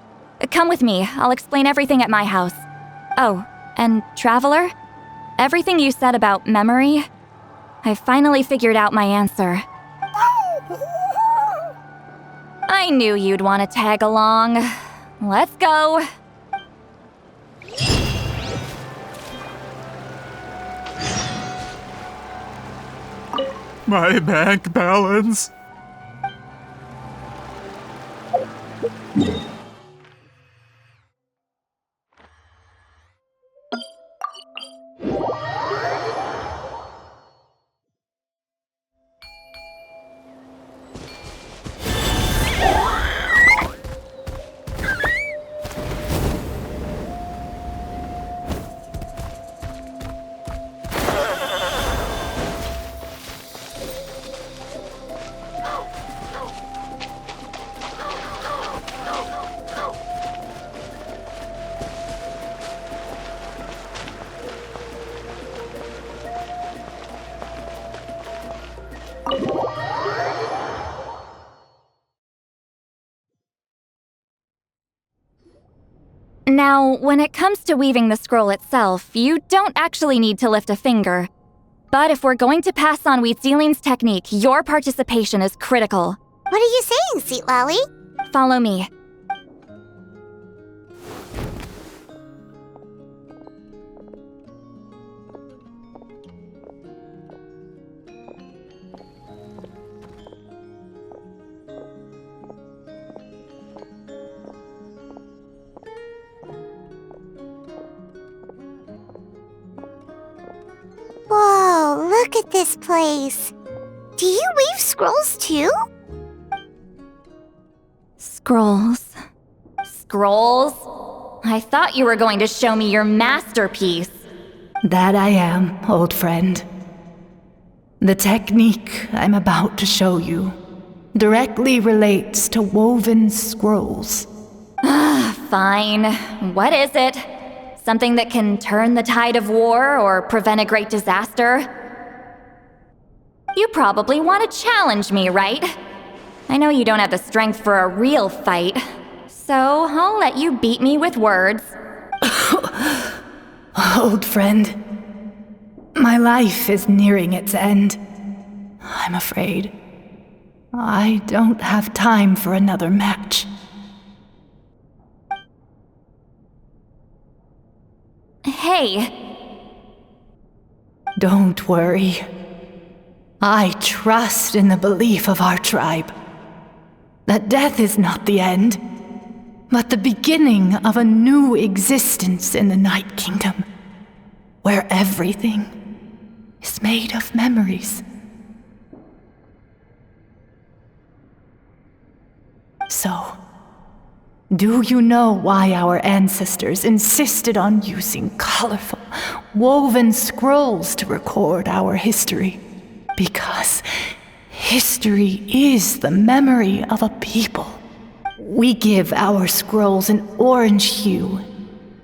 Come with me, I'll explain everything at my house. Oh, and Traveler? Everything you said about memory, I finally figured out my answer. I knew you'd want to tag along. Let's go. My bank balance. Now, when it comes to weaving the scroll itself, you don't actually need to lift a finger. But if we're going to pass on Witziline's technique, your participation is critical. What are you saying, Citlali? Follow me. Whoa, look at this place. Do you weave scrolls too? Scrolls. Scrolls? I thought you were going to show me your masterpiece. That I am, old friend. The technique I'm about to show you directly relates to woven scrolls. Fine. What is it? Something that can turn the tide of war or prevent a great disaster? You probably want to challenge me, right? I know you don't have the strength for a real fight, so I'll let you beat me with words. Old friend, my life is nearing its end. I'm afraid I don't have time for another match. Hey. Don't worry. I trust in the belief of our tribe that death is not the end, but the beginning of a new existence in the Night Kingdom, where everything is made of memories. So, do you know why our ancestors insisted on using colorful, woven scrolls to record our history? Because history is the memory of a people. We give our scrolls an orange hue,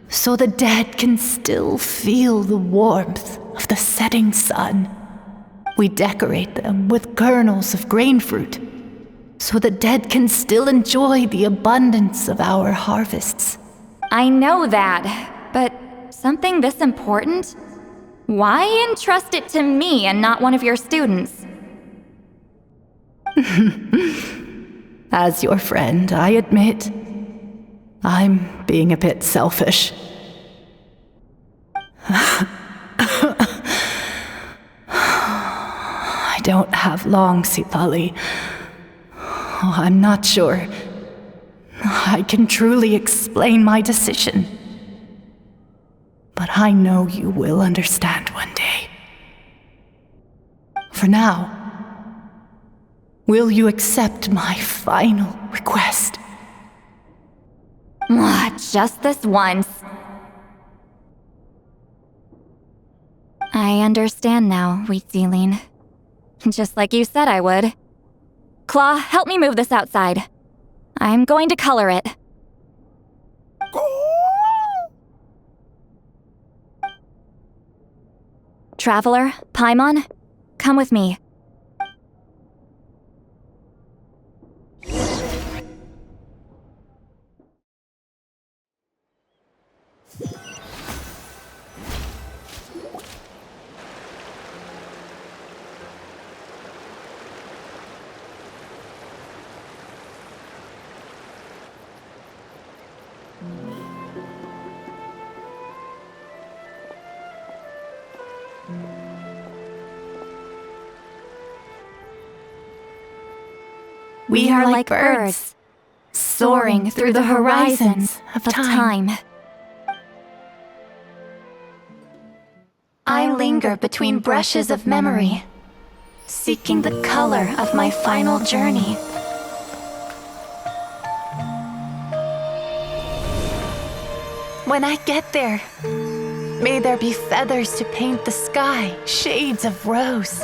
so the dead can still feel the warmth of the setting sun. We decorate them with kernels of grain fruit, so the dead can still enjoy the abundance of our harvests. I know that, but something this important? Why entrust it to me and not one of your students? As your friend, I admit, I'm being a bit selfish. I don't have long, Citlali. I'm not sure I can truly explain my decision. But I know you will understand one day. For now, will you accept my final request? Just this once. I understand now, Wheatsealing. Just like you said I would. Claw, help me move this outside. I'm going to color it. Traveler, Paimon, come with me. We are like birds, soaring through the horizons of time. I linger between brushes of memory, seeking the color of my final journey. When I get there, may there be feathers to paint the sky, shades of rose.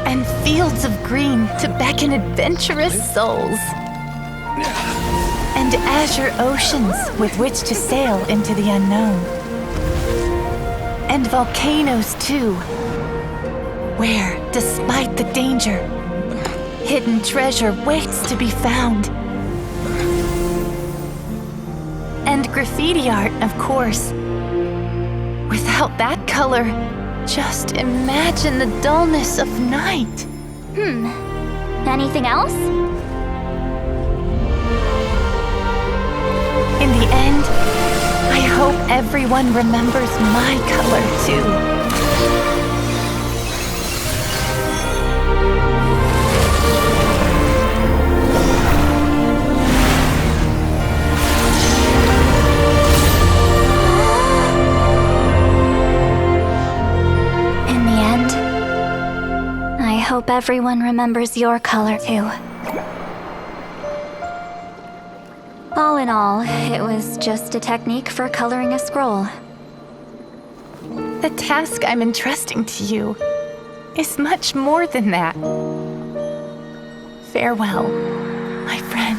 And fields of green to beckon adventurous souls. And azure oceans with which to sail into the unknown. And volcanoes too, where, despite the danger, hidden treasure waits to be found. And graffiti art, of course. Without that color, just imagine the dullness of night. Anything else? In the end, I hope everyone remembers my color too. I hope everyone remembers your color too. All in all, it was just a technique for coloring a scroll. The task I'm entrusting to you is much more than that. Farewell, my friend.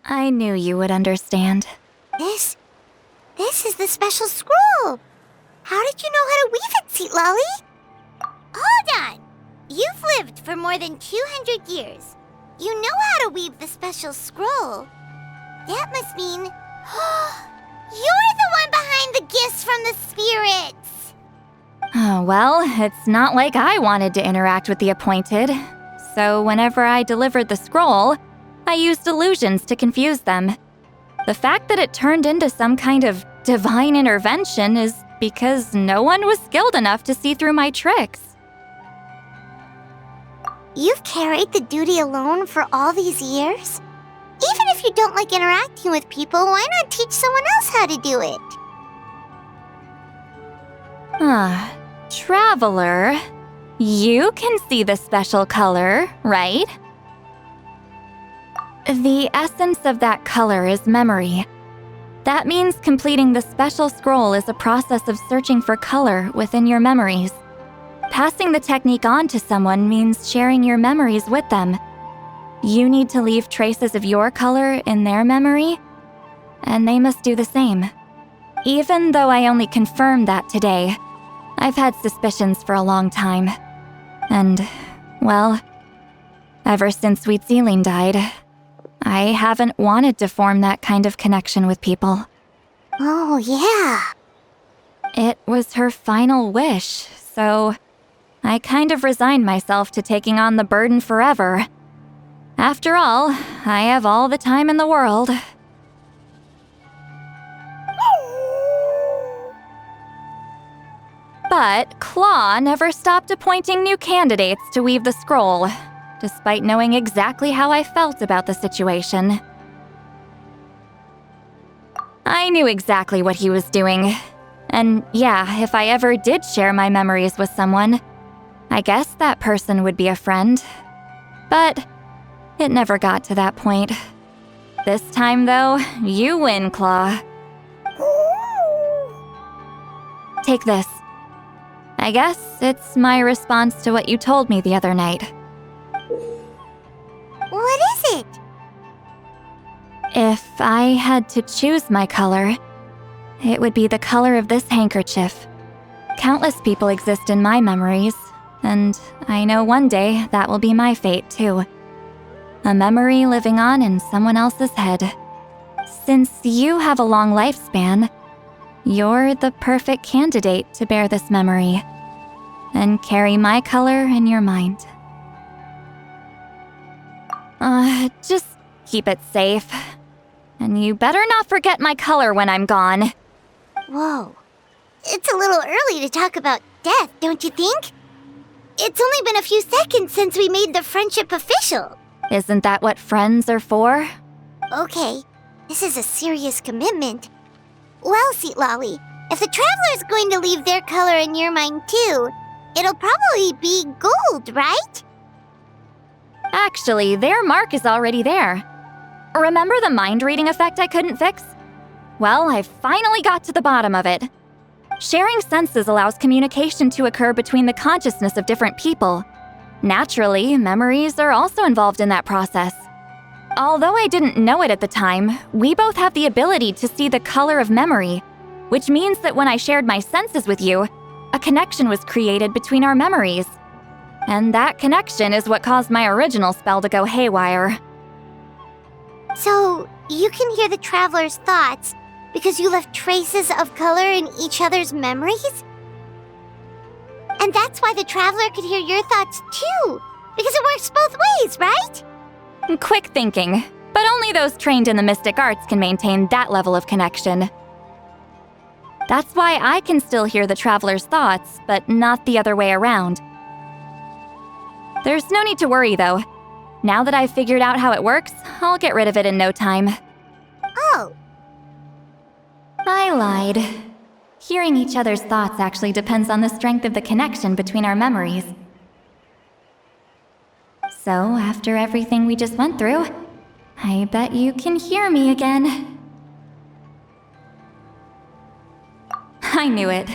I knew you would understand. This is the special scroll. How did you know how to weave it, Citlali? Hold on. You've lived for more than 200 years. You know how to weave the special scroll. That must mean... you're the one behind the gifts from the spirits! Oh, well, it's not like I wanted to interact with the appointed. So whenever I delivered the scroll, I used illusions to confuse them. The fact that it turned into some kind of divine intervention is because no one was skilled enough to see through my tricks. You've carried the duty alone for all these years? Even if you don't like interacting with people, why not teach someone else how to do it? Traveler, you can see the special color, right? The essence of that color is memory. That means completing the special scroll is a process of searching for color within your memories. Passing the technique on to someone means sharing your memories with them. You need to leave traces of your color in their memory, and they must do the same. Even though I only confirmed that today, I've had suspicions for a long time. And, well, ever since Sweet Celine died, I haven't wanted to form that kind of connection with people. Oh, yeah. It was her final wish, so I kind of resigned myself to taking on the burden forever. After all, I have all the time in the world. But Claw never stopped appointing new candidates to weave the scroll, despite knowing exactly how I felt about the situation. I knew exactly what he was doing. And yeah, if I ever did share my memories with someone, I guess that person would be a friend. But it never got to that point. This time, though, you win, Claw. Take this. I guess it's my response to what you told me the other night. What is it? If I had to choose my color, it would be the color of this handkerchief. Countless people exist in my memories, and I know one day that will be my fate too. A memory living on in someone else's head. Since you have a long lifespan, you're the perfect candidate to bear this memory and carry my color in your mind. Just keep it safe. And you better not forget my color when I'm gone. Whoa. It's a little early to talk about death, don't you think? It's only been a few seconds since we made the friendship official. Isn't that what friends are for? Okay, this is a serious commitment. Well, Citlali, if the Traveler's going to leave their color in your mind too, it'll probably be gold, right? Actually, their mark is already there. Remember the mind reading effect I couldn't fix? Well, I finally got to the bottom of it. Sharing senses allows communication to occur between the consciousness of different people. Naturally, memories are also involved in that process. Although I didn't know it at the time, we both have the ability to see the color of memory, which means that when I shared my senses with you, a connection was created between our memories. And that connection is what caused my original spell to go haywire. So, you can hear the Traveler's thoughts because you left traces of color in each other's memories? And that's why the Traveler could hear your thoughts too, because it works both ways, right? Quick thinking, but only those trained in the mystic arts can maintain that level of connection. That's why I can still hear the Traveler's thoughts, but not the other way around. There's no need to worry, though. Now that I've figured out how it works, I'll get rid of it in no time. Oh. I lied. Hearing each other's thoughts actually depends on the strength of the connection between our memories. So, after everything we just went through, I bet you can hear me again. I knew it.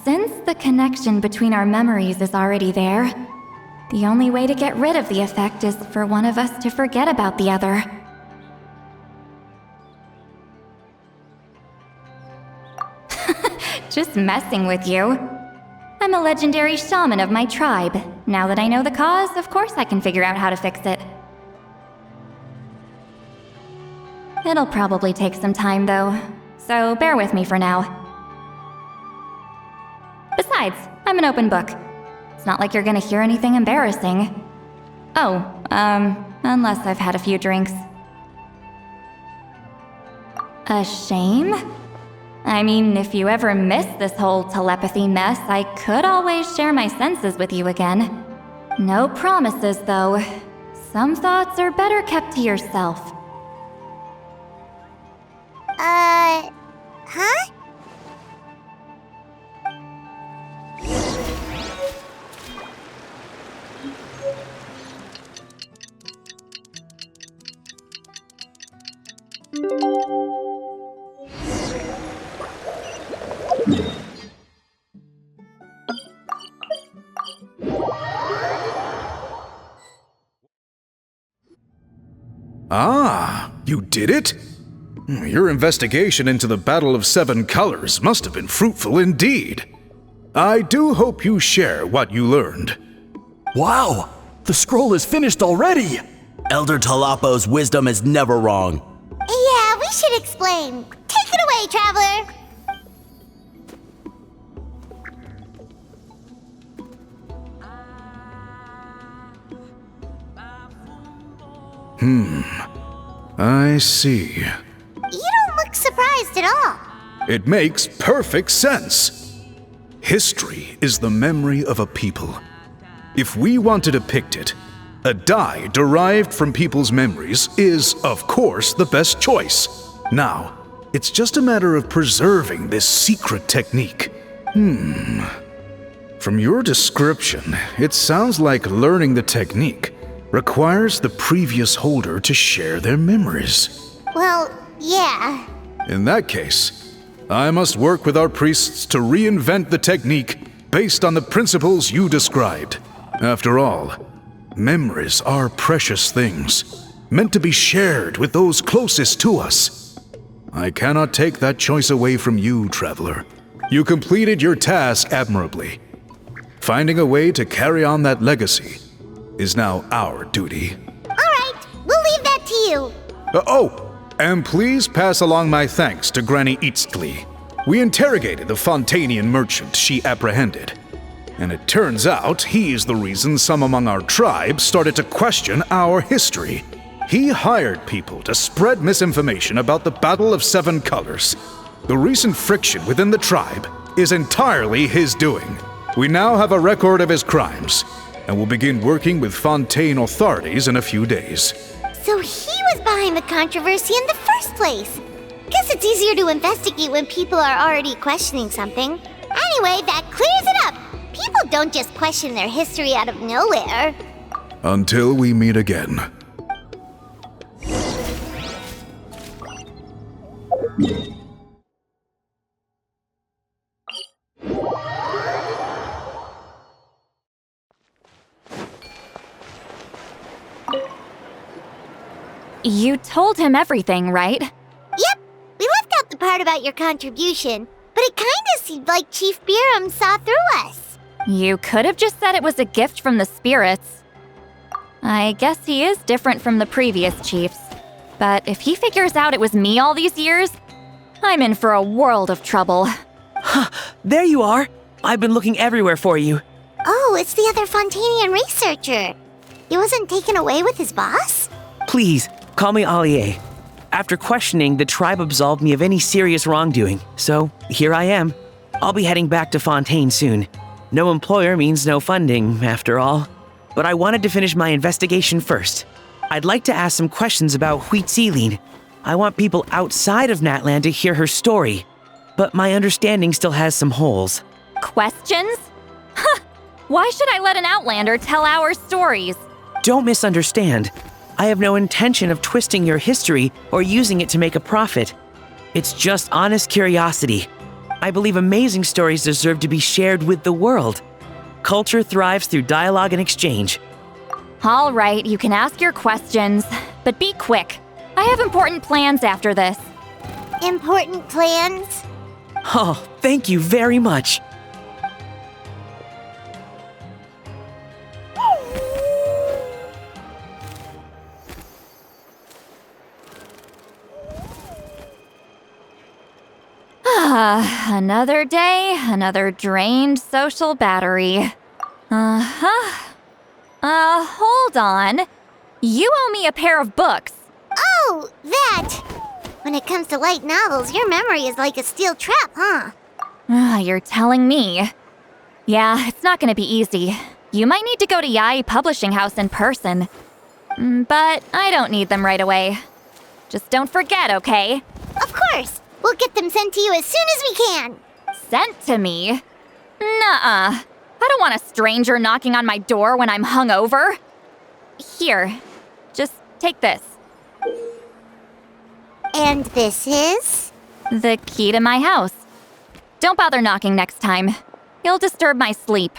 Since the connection between our memories is already there, The only way to get rid of the effect is for one of us to forget about the other. Just messing with you. I'm a legendary shaman of my tribe. Now that I know the cause, of course I can figure out how to fix it. It'll probably take some time though, so bear with me for now. Besides, I'm an open book. It's not like you're gonna hear anything embarrassing. Oh, unless I've had a few drinks. A shame? I mean, if you ever miss this whole telepathy mess, I could always share my senses with you again. No promises, though. Some thoughts are better kept to yourself. Huh? Ah, you did it? Your investigation into the Battle of Seven Colors must have been fruitful indeed. I do hope you share what you learned. Wow! The scroll is finished already! Elder Talapo's wisdom is never wrong. Yeah, we should explain. Take it away, Traveler! I see. You don't look surprised at all. It makes perfect sense. History is the memory of a people. If we want to depict it, a dye derived from people's memories is, of course, the best choice. Now, it's just a matter of preserving this secret technique. From your description, it sounds like learning the technique requires the previous holder to share their memories. Well, yeah. In that case, I must work with our priests to reinvent the technique based on the principles you described. After all, memories are precious things, meant to be shared with those closest to us. I cannot take that choice away from you, Traveler. You completed your task admirably. Finding a way to carry on that legacy is now our duty. All right, we'll leave that to you. And please pass along my thanks to Granny Citlali. We interrogated the Fontanian merchant she apprehended, and it turns out he is the reason some among our tribe started to question our history. He hired people to spread misinformation about the Battle of Seven Colors. The recent friction within the tribe is entirely his doing. We now have a record of his crimes, and will begin working with Fontaine authorities in a few days. So he was behind the controversy in the first place. Guess it's easier to investigate when people are already questioning something. Anyway, that clears it up. People don't just question their history out of nowhere. Until we meet again. You told him everything, right? Yep, we left out the part about your contribution, but it kinda seemed like Chief Biram saw through us. You could have just said it was a gift from the spirits. I guess he is different from the previous chiefs. But if he figures out it was me all these years, I'm in for a world of trouble. There you are! I've been looking everywhere for you. Oh, it's the other Fontanian researcher. He wasn't taken away with his boss? Please, call me Allier. After questioning, the tribe absolved me of any serious wrongdoing, so here I am. I'll be heading back to Fontaine soon. No employer means no funding, after all. But I wanted to finish my investigation first. I'd like to ask some questions about Citlali. I want people outside of Natlan to hear her story, but my understanding still has some holes. Questions? Huh! Why should I let an Outlander tell our stories? Don't misunderstand. I have no intention of twisting your history or using it to make a profit. It's just honest curiosity. I believe amazing stories deserve to be shared with the world. Culture thrives through dialogue and exchange. All right, you can ask your questions, but be quick. I have important plans after this. Important plans? Oh, thank you very much. Another day, another drained social battery. Hold on. You owe me a pair of books. Oh, that! When it comes to light novels, your memory is like a steel trap, huh? You're telling me. Yeah, it's not gonna be easy. You might need to go to Yai Publishing House in person. But I don't need them right away. Just don't forget, okay? Of course! We'll get them sent to you as soon as we can! Sent to me? Nuh-uh. I don't want a stranger knocking on my door when I'm hungover. Here, just take this. And this is? The key to my house. Don't bother knocking next time. You'll disturb my sleep.